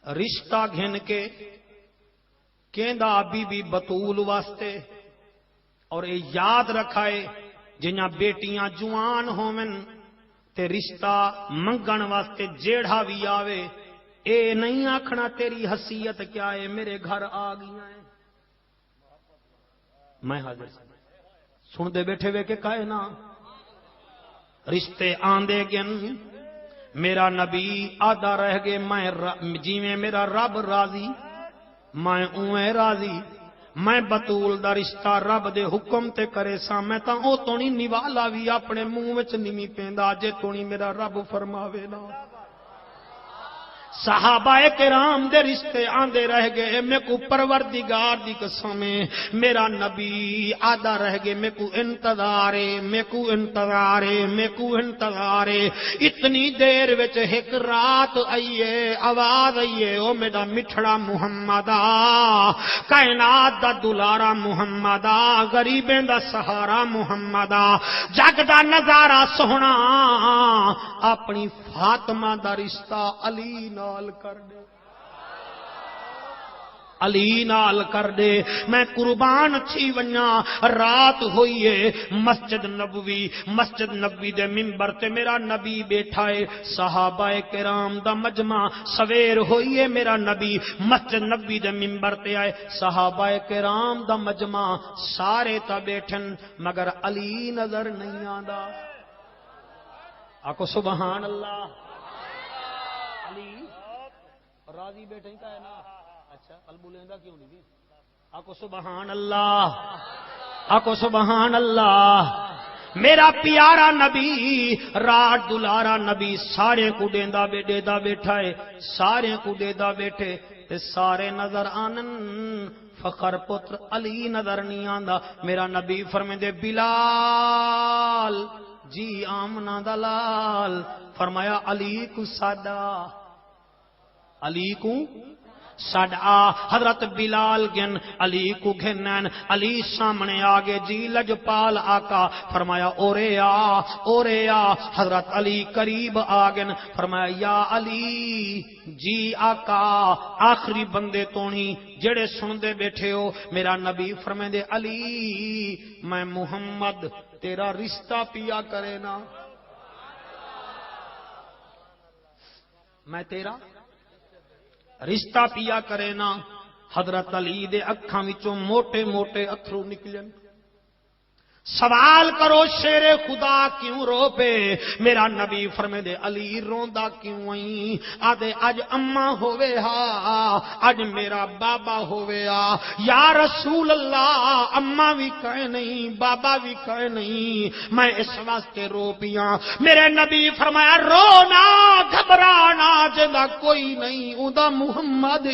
رشتہ گھن کے کہندا بی بی بطول واسطے اور یہ یاد رکھائے جنہاں بیٹیاں جوان ہومن تے رشتہ منگن واسطے جیڑھا بھی آوے اے نہیں آکھنا تیری حیثیت کیا ہے میرے گھر آ گیا ہے میں حاضر سن دے بیٹھے وے کہ کہے نا رشتے آندے گن میرا نبی آدھا رہ گئے میں جی میں میرا رب راضی میں اویں راضی میں بطول دا رشتہ رب دے حکم تے کرے سا میں تاں او تو نہیں نوالا بھی اپنے منہ وچ نہیں پیندا جے تو نہیں میرا رب فرماوے نا صحابہ کرام دے رشتے آندے رہ گئے میں کو پروردگار دی قسم میرا نبی آدھا رہ گئے میں کو انتظار اتنی دیر وچ ایک رات آئیے آواز آئیے او میرا مٹھڑا محمدہ کائنات دا دلارا محمدہ غریبیں دا سہارا محمدہ جگ دا نظارہ سونا اپنی فاطمہ دا رشتہ علی نال کر دے علی نال کر دے میں قربان تھی ونیا رات ہوئیے مسجد نبوی دے منبر تے میرا نبی بیٹھا ہے صحابہ کرام دا مجمع سویر ہوئیے میرا نبی مسجد نبوی دے منبر تے آئے صحابہ کرام دا مجمع سارے تا بیٹھن مگر علی نظر نہیں آندا آکو سبحان اللہ علی راضی بیٹھے کا ہے نا اچھا قلب لیندہ کیوں نہیں آکو سبحان اللہ آکو سبحان اللہ میرا پیارا نبی رات دلارا نبی سارے کو دیندہ بیٹھا ہے سارے کو دیندہ بیٹھے سارے نظر آنن فخر پتر علی نظر نہیں آندا میرا نبی فرمیندے بلال جی آمنا دلال فرمایا علی کو ساڈا علی کو ساڈا حضرت بلال گن علی کو گھنن علی سامنے آگے جی لجپال آقا فرمایا اورے آ حضرت علی قریب آگن فرمایا یا علی جی آقا آخری بندے تونی جڑے سندے بیٹھے ہو میرا نبی فرمیندے علی میں محمد تیرا رشتہ پیا کرے نا میں تیرا رشتہ پیا کرے نا حضرت علی دے اکھاں وچوں موٹے موٹے اتھرو نکلن سوال کرو شیر خدا کیوں رو پے میرا نبی فرمے دے علی روندا کیوں آئی آدھے اج اماں ہوئے ہا اج میرا بابا ہوئے ہا یا رسول اللہ اماں بھی کہے نہیں بابا بھی کہے نہیں میں اس واسطے رو پیاں میرے نبی فرمایا رونا گھبرانا جدا کوئی نہیں ادا محمد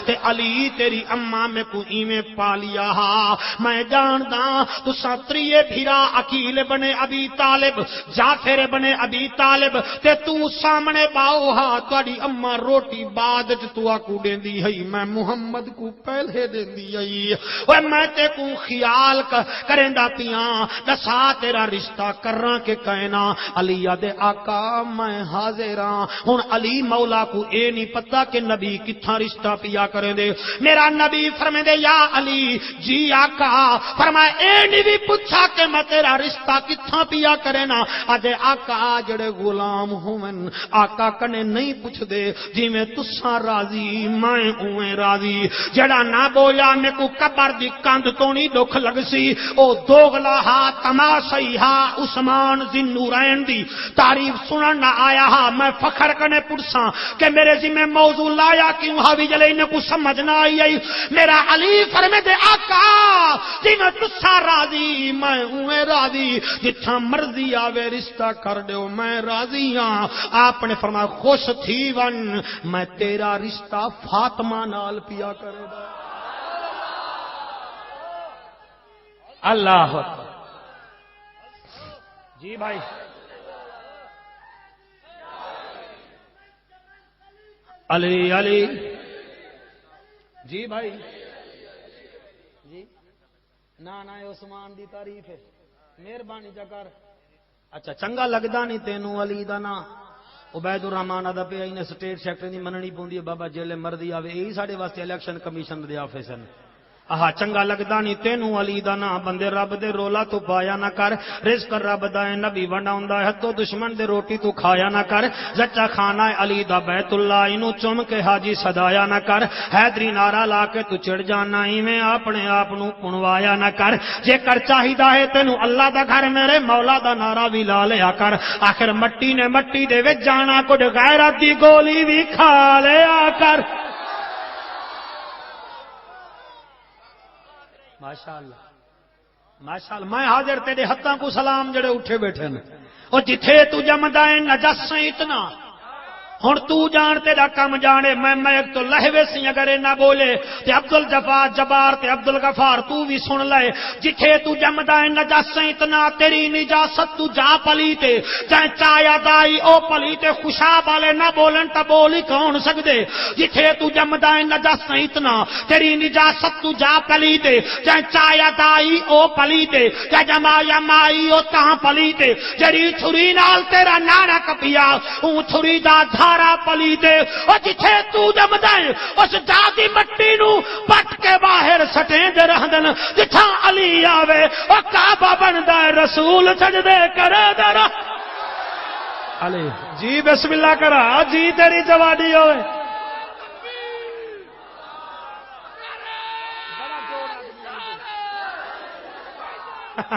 تے علی تیری اماں میں کو ایویں پالیا ہا میں جاندا تساں تریے بھیرا عقیل بنے ابی طالب جعفر بنے ابی طالب تے تو سامنے باؤ ہاں تواڈی اماں روٹی بعد وچ تو آکو دیندی ہے میں محمد کو پہلے دیندی ہے اوے میں تے کو خیال کریندا پیاں دسا تیرا رشتہ کراں کہ کہنا علی دے آقا میں حاضر ہاں ہن علی مولا کو اے نہیں پتہ کہ نبی کتھاں رشتہ پیا کرے دے میرا نبی فرمیندے یا علی جی آقا فرمایا نہیں بھی پوچھا کہ میں تیرا رشتہ کتھاں پیا کرے نا اجے آقا جڑے غلام ہوون آقا کنے نہیں پوچھ دے جی میں تساں راضی میں اویں راضی جڑا نہ بولا میں کو قبر دی کند تو نہیں دکھ لگ سی او دوغلا ہا تماشائی ہا عثمان ذی نورین دی تعریف سنن نہ آیا ہا میں فخر کنے پڑساں کہ میرے ذمہ موضوع لایا کیوں حاوی جلے نے کو سمجھ نہ آئی میرا علی فرمے دے آقا جی میں تساں راضی میں اویں راضی جتھاں مرضی آوے رشتہ کر دیو میں راضی ہاں آپ نے فرمایا خوش تھی ون میں تیرا رشتہ فاطمہ نال پیا کرے گا اللہ اکبر جی بھائی علی جی بھائی جی نا عثمان دی تعریف ہے مہربانی جکر اچھا چنگا لگدا نہیں تینوں علی دا نا عبید الرحمان دا پیا نے سٹیٹ سیکٹر دی مننی پوندی ہے بابا جیلے مرضی آوے یہی ساڈے واسطے الیکشن کمیشن دے آفیسر آہا چنگا لگدا نہیں تینوں علی دا نا بندے رب دے رولا تو پایا نہ کر رزق رب دا ہے نبی ونڈاوندا ہے تو دشمن دے روٹی تو کھایا نہ کر زچا خانہ علی دا بیت اللہ اینو چوم کے حاجی صدایا نہ کر حیدری نعرہ لا کے تو چڑھ جانا ایویں اپنے آپ نو کنوایا نہ کر جے کر چاہیدا ہے تینوں اللہ دا گھر میرے مولا دا نعرہ وی لا لیا کر آخر مٹی نے مٹی دے وچ جانا کچھ غیرت دی گولی وی کھا لیا کر ماشاءاللہ ماشاءاللہ میں حاضر تیرے ہتھاں کو سلام جڑے اٹھے بیٹھے نے او جتھے تو جمدا ہے نجس اتنا ہن تو جان تیرا کم جانے میں ایک تو لہوے سی اگر نہ بولے تے عبد الجبار جبار تے عبد الغفار تو بھی سن لے جتھے تو جمدا ہے نجس اتنا تیری نجاست تو جا پلی تے چاہے چایا دائی او پلی تے خوشاب والے نہ بولن تا بول ہی کون سکدے جتھے تو جمدا ہے نجس اتنا تیری نجاست تو جا پلی تے چاہے چایا دائی او پلی تے چاہے جمایا مائی او تاں پلی تے جڑی چھری نال تیرا نانا کپیا او چھری دا پلی دے او جتھے تو جمدا ہے اس جادی مٹی نو پٹ کے باہر سٹیں دے رہندن جتھاں علی آوے او کعبہ بندا ہے رسول سجدے کرے در علی جی بسم اللہ کرا جی تیری جوانی ہوئے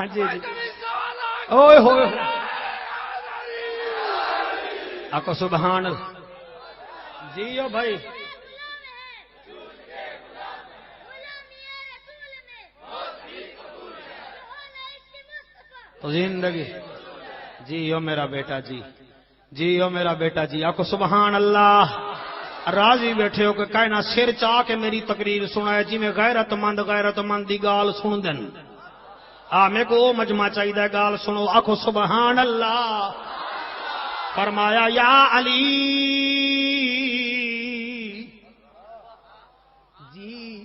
جی جی اوئے ہوئے آکو سبحان اللہ جیو بھائی تو زندگی جیو میرا بیٹا جی جیو میرا بیٹا جی آکو سبحان اللہ راضی بیٹھے ہو کہ کائنا سر چاہ کے میری تقریر سنائے جی میں غیرت مند دی گال سن دن میں کو مجمع چاہیے گال سنو آکو سبحان اللہ فرمایا یا علی جی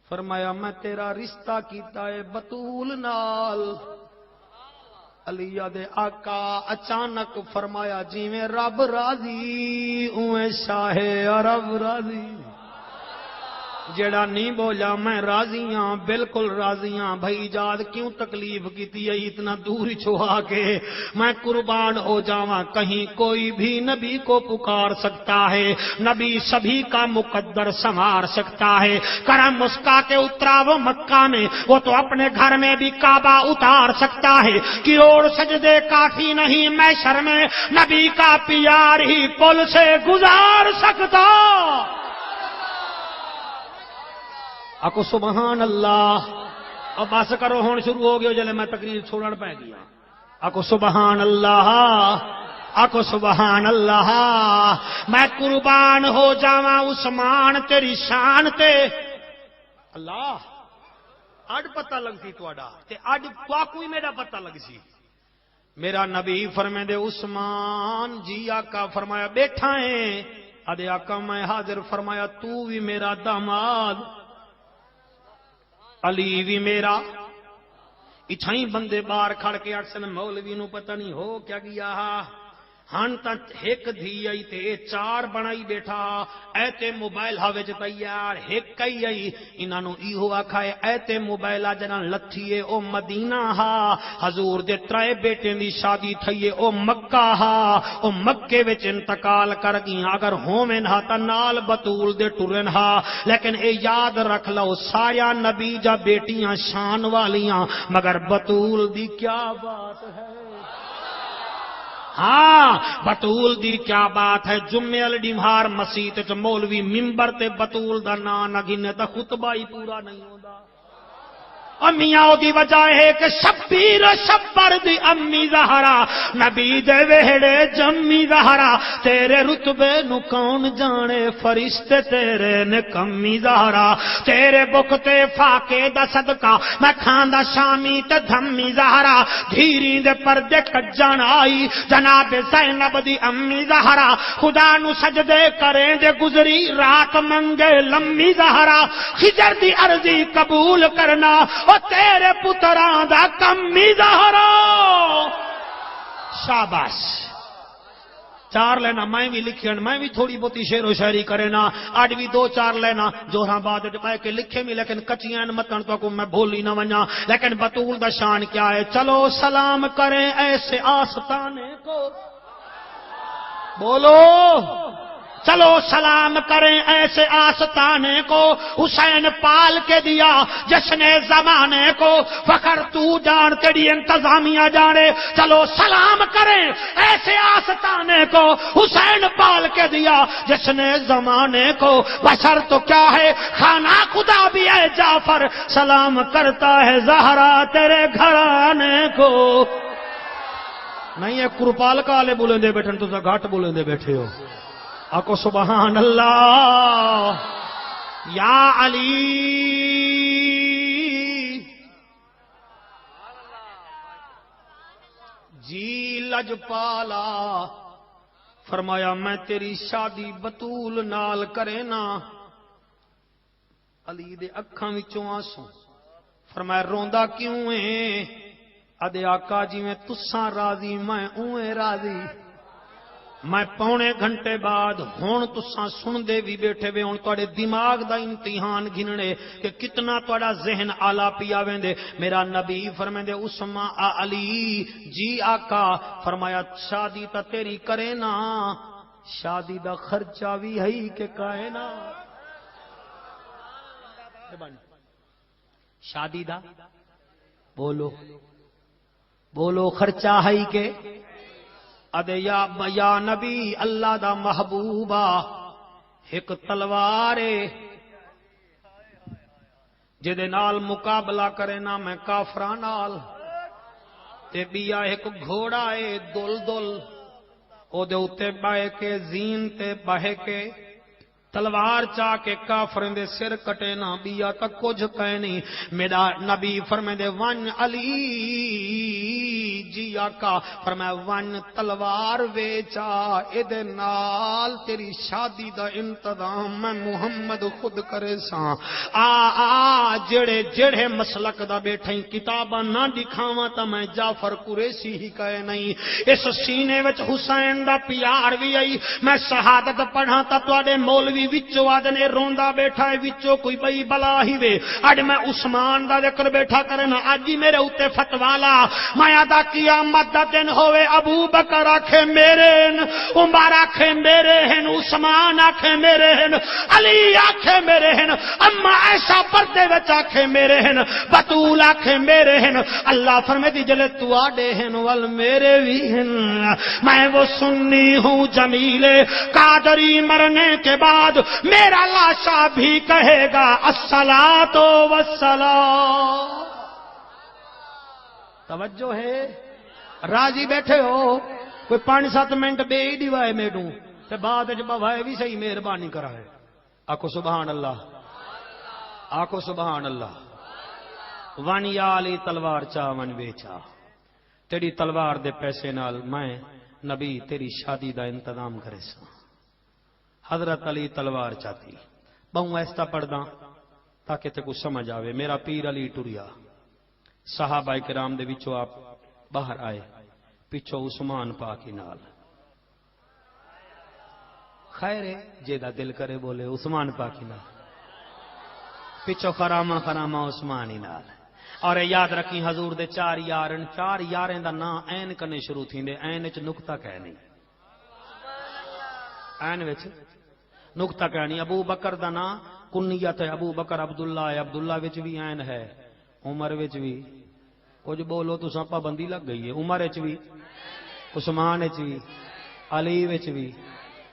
فرمایا میں تیرا رشتہ کیتا ہے بطول نال علی دے آقا اچانک فرمایا جی میں رب راضی اویں شاہ عرب راضی جڑا نہیں بولا میں راضی ہاں بالکل راضی ہاں بھائی جاد کیوں تکلیف کیتی ہے اتنا دور چھوا کے میں قربان ہو جاواں کہیں کوئی بھی نبی کو پکار سکتا ہے نبی سبھی کا مقدر سنوار سکتا ہے کرم مسکا کے اترا وہ مکہ میں وہ تو اپنے گھر میں بھی کعبہ اتار سکتا ہے کہ اور سجدے کافی نہیں محشر میں نبی کا پیار ہی پل سے گزار سکتا آکو سبحان اللہ اب بس کرو ہون شروع ہو گیا جلے میں تقریر چھوڑن پہ گیا آکو سبحان اللہ آکو سبحان اللہ میں قربان ہو جاواں عثمان تیری شان تے اللہ اڈ پتہ لگتی تواڈا تے اڈ کوئی میرا پتہ لگ سی میرا نبی فرمے دے عثمان جی آقا فرمایا بیٹھا ہے ادے آقا میں حاضر فرمایا تو بھی میرا داماد علی بھی میرا اتھائی بندے باہر کھڑ کے اکثر مولوی نو پتہ نہیں ہو کیا گیا ہن تک ایک دھی آئی تے چار بنائی بیٹھا ایتے موبائل ہوے چ تیار ایک کئی آئی انہاں نو ایہو آکھائے ایتے موبائل آ جناں لتھیے او مدینہ ہا حضور دے ترے بیٹے دی شادی تھئیے او مکہ ہا او مکے وچ انتقال کر گئیاں اگر ہوویں ہا تا نال بطول دے ٹرن ہا لیکن اے یاد رکھ لو سارا نبی جا بیٹیاں شان والیاں مگر بطول دی کیا بات ہے ہاں بطول دی کیا بات ہے جمعے والی ڈیمہار مسیت چ مولوی ممبر تے بطول دا نا نہ گنے تے خطبہ ہی پورا نہیں ہوندا امیاں دی وجہ ہے کہ شبیر شبر دی امی زہرا نبی دے وہڑے جمی زہرا تیرے رتبے نو کون جانے فرشتے تیرے نے کمی زہرا تیرے بک تے فاقے دا صدقہ میں کھاندا شامی تے دھمی زہرا دھیری دے پردے کجن آئی جناب زینب دی امی زہرا خدا نو سجدے کریں دے گزری رات منگے لمی زہرا خضر دی عرضی قبول کرنا تیرے پتران دا کمی زہرا شاباش چار لینا میں بھی لکھیں میں بھی تھوڑی بہتی شعر و شاعری کرے نا آج بھی دو چار لینا جوہاں بعد میں کہ لکھے میں لیکن کچیاں متن تو کو میں بھولی نہ ونجا لیکن بطول دا شان کیا ہے چلو سلام کریں ایسے آستانے کو بولو چلو سلام کریں ایسے آستانے کو حسین پال کے دیا جس نے زمانے کو، فخر تو جان تیری انتظامیہ جانے، چلو سلام کریں ایسے آستانے کو حسین پال کے دیا جس نے زمانے کو، بشر تو کیا ہے خانہ خدا بھی ہے جعفر، سلام کرتا ہے زہرا تیرے گھرانے کو۔ نہیں ہے کرپال کالے بولیں دے بیٹھن تو گھاٹ بولیں دے بیٹھے ہو، آکو سبحان اللہ۔ یا علی جی لجپالا، فرمایا میں تیری شادی بطول نال کرے نا۔ علی دے اکھاں وچوں آنسو، فرمایا روندا کیوں ہے؟ ادے آقا جی میں تساں راضی میں اویں راضی، میں پونے گھنٹے بعد ہون تساں سن دے بھی بیٹھے وے، ہون تواڈے دماغ دا امتحان گھننے کہ کتنا تواڈا ذہن آلہ پیا ویندے۔ میرا نبی فرمیندے عثمان علی جی آقا، فرمایا شادی تا تیری کرے نا، شادی دا خرچہ بھی ہے کہ کہے نا، شادی دا بولو بولو خرچہ ہے کہ ادے یا نبی اللہ دا محبوبہ، ایک تلوار جدے نال مقابلہ کرے نا میں کافراں نال، تے بیا ایک گھوڑا ہے دل دل، او دے اوتے بہے کے زین تے بہے کے تلوار چاہ کے کافریں دے سر کٹے نا، بیا تک کچھ کہے نہیں۔ میرا نبی فرمائے دے ون علی جی آقا، فرمایا ون تلوار ویچا، ادے نال تیری شادی دا انتظام میں محمد خود کرے ساں۔ آ جڑے جڑے مسلک دا بیٹھیں کتاباں نہ دکھاواں تا میں جعفر قریشی ہی کہے نہیں، اس سینے وچ حسین دا پیار بھی آئی، میں شہادت پڑھاں تا تواڈے مولوی وچوں آدنے روندا بیٹھا ہے، وچوں کوئی بئی بلا ہی وے۔ اج میں عثمان دا ذکر بیٹھا کرنا، اج ہی میرے اوتے فتوا لا، میں ادا قیامت دا دن ہوئے ابو بکر آکھے میرے ہن، عمر آکھے میرے ہن، عثمان آکھے میرے ہن، علی آکھے میرے ہن، اما عائشہ پردے وچ آکھے میرے ہن، بطول آکھے میرے ہن، اللہ فرماتی جلے تو آڈے ہن ول میرے بھی ہن۔ میں وہ سنی ہوں جمیل قادری، مرنے کے بعد میرا لاشا بھی کہے گا الصلاۃ والسلام۔ توجہ ہے، راضی بیٹھے ہو؟ کوئی 5-7 منٹ بے ہی دیوائے میڈوں تے بعد وچ بوائے بھی صحیح مہربانی کرائے۔ آکو سبحان اللہ، آکو سبحان اللہ۔ ون یا علی تلوار چا ون بیچا، تیری تلوار دے پیسے نال میں نبی تیری شادی دا انتظام کرے سا۔ حضرت علی تلوار چاہتی، بہوں ایسا پڑھدا تاکہ تے کو سمجھ آوے۔ میرا پیر علی ٹریا، صحابہ کرام دے وچوں آپ باہر آئے، پیچھو عثمان پاکی نال، خیر جیدہ دل کرے بولے عثمان پاکی نال، پیچھو خرامہ خرامہ عثمانی نال۔ اور یاد رکھی حضور دے 4 یارن، 4 یاریں دا نا این کنے شروع تھیندے، این وچ نقطہ کہہ نہیں، این وچ نقطہ کہہ نہیں۔ ابو بکر دا نا کنیت ہے، ابو بکر عبداللہ ہے، عبداللہ وچ بھی این ہے، عمر وچ بھی کچھ بولو تو سب پابندی لگ گئی ہے، عمر وچ بھی، عثمان وچ بھی، علی وچ بھی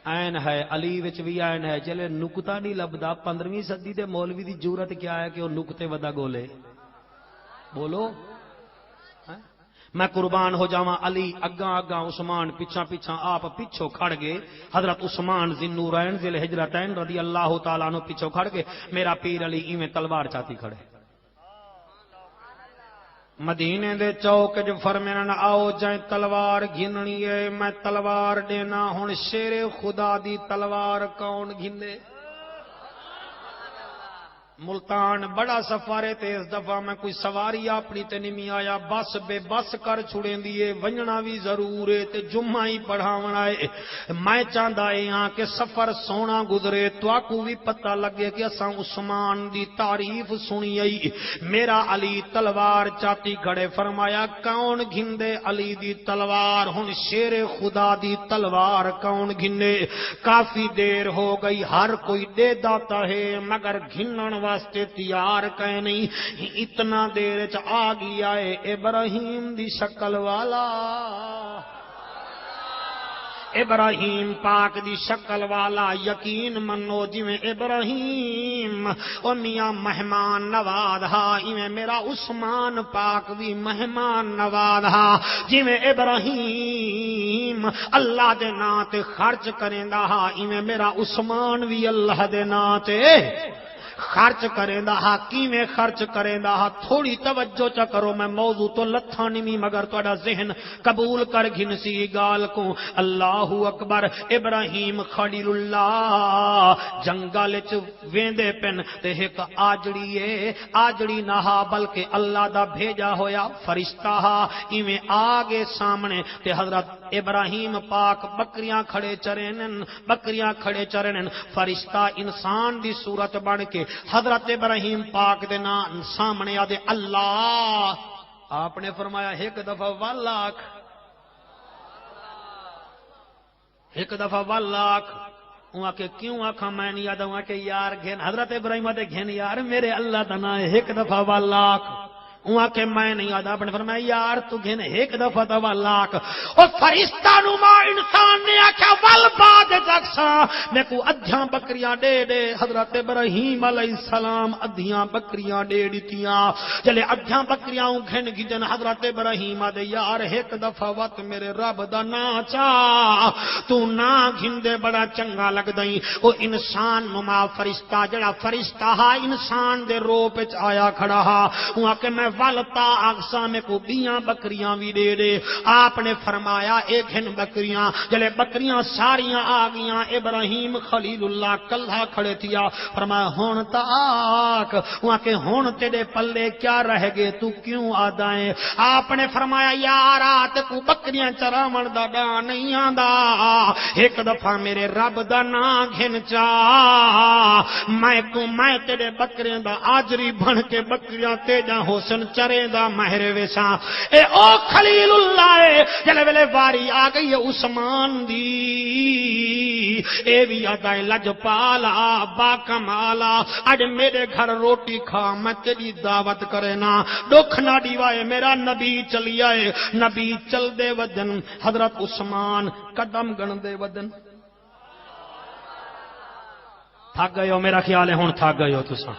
این ہے، علی وچ بھی این ہے۔ چلے نقطہ نہیں لبدا، 15ویں صدی دے مولوی دی جرت کیا ہے کہ وہ نقطے ودا گولے، بولو میں قربان ہو جاواں۔ علی اگاں اگاں، عثمان پیچھا پیچھا، آپ پیچھو کھڑ گئے۔ حضرت عثمان ذی النورین ذی الحجرتین رضی اللہ تعالیٰ عنہ پیچھو کھڑ گئے، میرا پیر علی ایویں تلوار چاتی کھڑے۔ مدینے دے چوک جو فرمایا آؤ جائیں تلوار گھننی ہے، میں تلوار دینا، ہن شیر خدا دی تلوار کون گھنے؟ ملتان بڑا سفر ہے تے اس دفعہ میں کوئی سواری اپنی تے نہیں آیا، بس بے بس کر چھڑیں دیے، ونجنا بھی ضرور ہے تے جمعہ ہی پڑھاونا ہے۔ میں چاہتا ہے ہاں کہ سفر سونا گزرے، تواکو بھی پتہ لگے کہ اساں عثمان دی تعریف سنی آئی۔ میرا علی تلوار چاتی کھڑے، فرمایا کون گھندے علی دی تلوار؟ ہن شیر خدا دی تلوار کون گھنے؟ کافی دیر ہو گئی، ہر کوئی دے داتا ہے مگر گھنن واسطے تیار کہیں نہیں۔ اتنا دیر چ آ گیا ہے ابراہیم دی شکل والا، ابراہیم پاک دی شکل والا، یقین منو جویں ابراہیم او میاں مہمان نواز ہا، ایویں میرا عثمان پاک بھی مہمان نواز ہا۔ جویں ابراہیم اللہ دے نام تے خرچ کریندا ہا، ایویں میرا عثمان بھی اللہ دے نام تے خرچ کریندا ہا۔ کیویں خرچ کریندا ہا؟ تھوڑی توجہ چا کرو، میں موضوع تو لتھا نہیں مگر تہاڈا ذہن قبول کر گھنسی گال کو۔ اللہ اکبر۔ ابراہیم خلیل اللہ جنگل وچ ویندے پن تے ایک آجڑی ہے، آجڑی نہ ہا بلکہ اللہ دا بھیجا ہویا فرشتہ ہا، ایویں آگے سامنے تے حضرت ابراہیم پاک بکریاں کھڑے چرنن، بکریاں کھڑے چرنن، فرشتہ انسان دی صورت بن کے حضرت ابراہیم پاک دے نام سامنے آدے اللہ۔ آپ نے فرمایا ایک دفعہ واللاک، ایک دفعہ واللاک۔ وہاں کہ کیوں آکھا میں نہیں یاد ہوں کہ یار گھن حضرت ابراہیم آدھے گھن یار میرے اللہ دا نام ایک دفعہ واللاک۔ وہاں کہ میں نہیں یاد، آپ نے فرمایا یار تو گھن ایک دفعہ دا واللاک۔ اور فرشتہ نما انسان نے آکھا ول بعد جکسا میں کو ادھیاں بکریاں دے دے۔ حضرت ابراہیم علیہ السلام ادھیاں بکریاں دے دیتیاں۔ جلے ادھیاں بکریاں گھن گھن حضرت ابراہیم آدھے یار ایک دفعہ وقت میرے رب دا نا چاہ تو نا گھن دے بڑا چنگا لگ دئی۔ وہ انسان نما فرشتہ جڑا فرشتہ ہا انسان دے روپ وچ آیا کھڑا ہا۔ وہاں کہ میں والتا اقسا میں کو بیاں بکریاں بھی دے دے۔ آپ نے فرمایا ایک ہن بکریاں، جلے بکریاں ساریاں آ گیاں، ابراہیم خلیل اللہ کلھا کھڑے تھیا۔ فرمایا ہون تا آک، وہاں کہ ہون تیرے پلے کیا رہ گئے تو کیوں آدائیں؟ آپ نے فرمایا یار آت کو بکریاں چراون دا ڈا نہیں آندا، ایک دفعہ میرے رب دا نا گھن چا میں تیرے بکریاں دا آجری بن کے بکریاں تیجا حسن چرے دا مہر ویساں۔ اے او خلیل اللہ ہے جلے ویلے واری آ گئی ہے عثمان دی، اے بھی آدھائے لجپالا با کمالا، اج میرے گھر روٹی کھا میں تیری دعوت کرے نا، دکھ نہ دیوائے میرا نبی چلی آئے۔ نبی چل دے ودن، حضرت عثمان قدم گن دے ودن۔ تھک گئے ہو میرا خیال ہے ہون تھک گئے ہو تساں،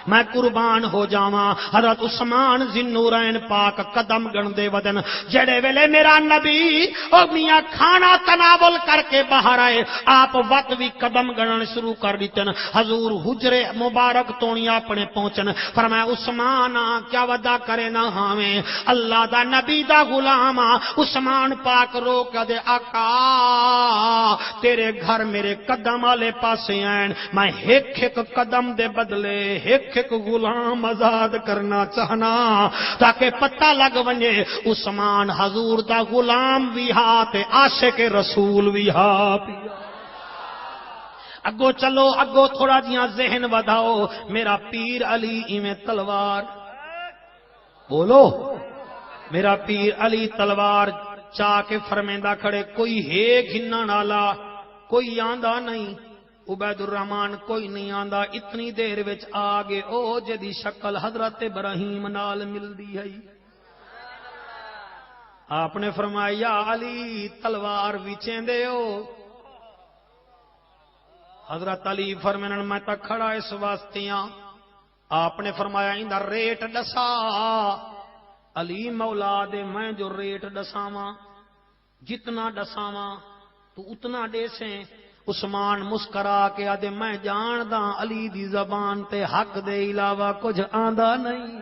میں قربان ہو جاواں۔ حضرت عثمان ذوالنورین پاک قدم گن دے ودن، جڑے ویلے میرا نبی او میاں کھانا تناول کر کے باہر آئے، آپ وقت بھی قدم گنن شروع کر دیتن۔ حضور حجرے مبارک تونی اپنے پہنچن، فرمایا عثمان کیا ودا کرے نہ ہاویں، اللہ دا نبی دا غلام۔ عثمان پاک رو کے دے آقا تیرے گھر میرے قدم والے پاسے آئیں، میں ایک ایک قدم دے بدلے ایک ایک غلام آزاد کرنا چاہنا تاکہ پتہ لگ ونجے عثمان حضور دا غلام بھی ہا تے عاشق رسول بھی ہا۔ اگو چلو اگو تھوڑا جیاں ذہن وداؤ، میرا پیر علی ایویں تلوار بولو، میرا پیر علی تلوار چاہ کے فرمیندہ کھڑے، کوئی ہے گھنن والا کوئی آندا نہیں، عبید الرحمان کوئی نہیں آندا۔ اتنی دیر وچ آگے او جدی شکل حضرت ابراہیم نال ملدی ہے۔ آپ نے فرمایا یا علی تلوار وچیں دے ہو؟ حضرت علی فرمانن میں تا کھڑا اس واسطے ہاں۔ آپ نے فرمایا ایندا ریٹ دسا۔ علی مولا دے میں جو ریٹ دساواں، جتنا دساواں تو اتنا دے سیں۔ عثمان مسکرا کے آدھے میں جاندا علی دی زبان تے حق دے علاوہ کچھ آندا نہیں۔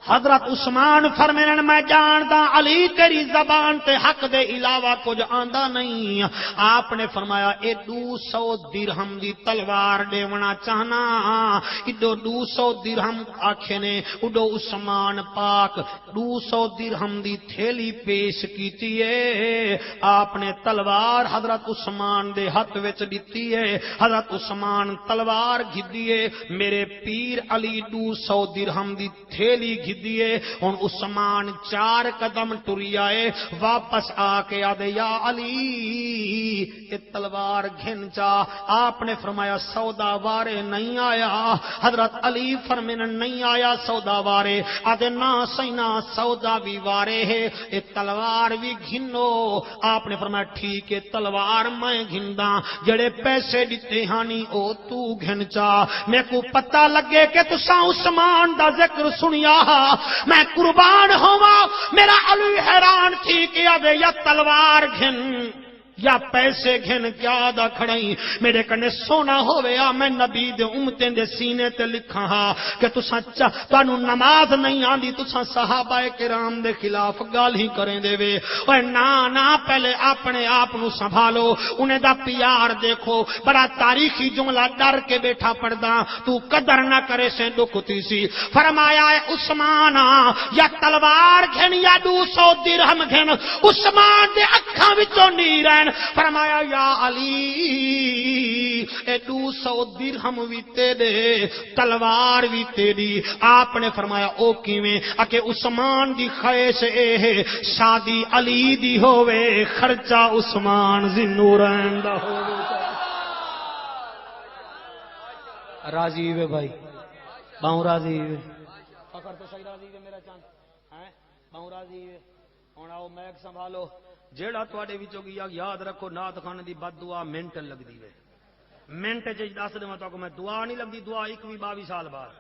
حضرت عثمان فرمائن میں جاندا علی تیری زبان تے حق دے علاوہ کچھ آندا نہیں. آپ نے فرمایا اے 200 درہم دی تلوار دیونا چاہنا. ایڈو 200 درہم آکھے نے اڈو عثمان پاک 200 درہم دی تھیلی پیش کیتی ہے. آپ نے تلوار حضرت عثمان دے ہاتھ وچ دتی ہے. حضرت عثمان تلوار گھدی ہے. میرے پیر علی 200 درہم دی تھیلی دیے. ہن عثمان 4 قدم ٹری آئے, واپس آ کے آدے یا علی یہ تلوار گھن جا. آپ نے فرمایا سودا وارے نہیں آیا. حضرت علی فرمانے نہیں آیا سودا وارے. آدے نا سینا سودا بھی وارے ہے, یہ تلوار بھی گھنو. آپ نے فرمایا ٹھیک ہے تلوار میں گھندا, جڑے پیسے دیتے ہانی او تو گھن جا. میں کو پتہ لگے کہ تساں عثمان دا ذکر سنیا میں قربان ہوا. میرا علی حیران تھی کہ اب یا تلوار گھن یا پیسے گھن کیا دا کھڑائی. میرے کنے سونا ہویا میں نبی دے امتیں دے سینے تے لکھا ہاں کہ تساں تانوں نماز نہیں آندی, تساں صحابہ کرام دے خلاف گال ہی کریں دے وے. اوے نا پہلے اپنے آپ نو سنبھالو. انہیں دا پیار دیکھو, بڑا تاریخی جملہ ڈر کے بیٹھا پڑدا تو قدر نہ کرے سے دکھتی سی. فرمایا اے عثمان یا تلوار گھن یا 200 درہم گھن. عثمان دے اکھاں وچوں نیر آئے. فرمایا یا علی اے 200 درہم بھی تیرے تلوار بھی تیری. آپ نے فرمایا او کیویں؟ کہ عثمان دی خواہش اے ہے شادی علی دی ہووے, خرچہ عثمان ذوالنورین دا ہووے. راضی وے بھائی باؤں راضی وے فخر تو صحیح راضی وے میرا چاند ہیں باؤں راضی وے. ہن آؤ میک سنبھالو. جیڑا تواڈے وچوں گیا یاد رکھو نعت خانے دی بد دعا منٹ لگدی وے. منٹ چ دس دیواں تو میں دعا نہیں لگدی, دعا 22 سال بعد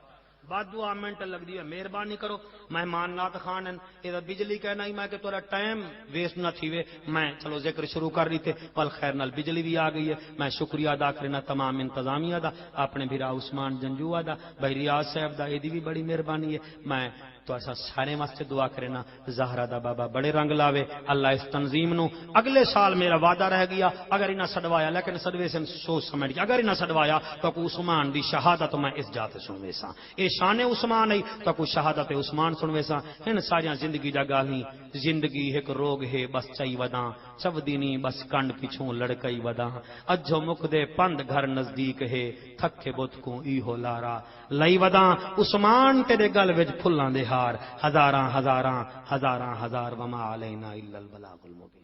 بد دعا منٹ لگدی ہے. مہربانی کرو مہمان نعت خان اے بجلی کہنا ہی میں کہ تورا ٹائم ویسٹ نہ تھی وے. میں چلو ذکر شروع کر رہی تھے پل خیر نال بجلی بھی آ گئی ہے. میں شکریہ ادا کرنا تمام انتظامیہ دا, اپنے بھرا عثمان جنجوا دا, بھائی ریاض صاحب دا, ایدی بھی بڑی مہربانی ہے. میں تو ایسا سارے واسطے دعا کرنا زہرا دا بابا بڑے رنگ لاوے. اللہ اس تنظیم نو اگلے سال میرا وعدہ رہ گیا اگر انہاں سڈوایا, لیکن سدوے سے سوچ سمجھ گیا اگر انہاں سڈوایا تو کو عثمان دی شہادت میں اس جات سنوے سا. اے شان عثمان ہے تو کو شہادت عثمان سنوے سا. ان ساری زندگی دا گالی زندگی ایک روگ ہے بس چائی وداں چودی نہیں بس کنڈ پیچھوں لڑکئی وداں. اجو مک دے پند گھر نزدیک ہے تھکے بت کو ای ہو لارا لئی وداں. عثمان تیرے گل وچ پھلاں دے ہار ہزاراں ہزاراں ہزاراں ہزار وما علینا الا البلاغ المبین.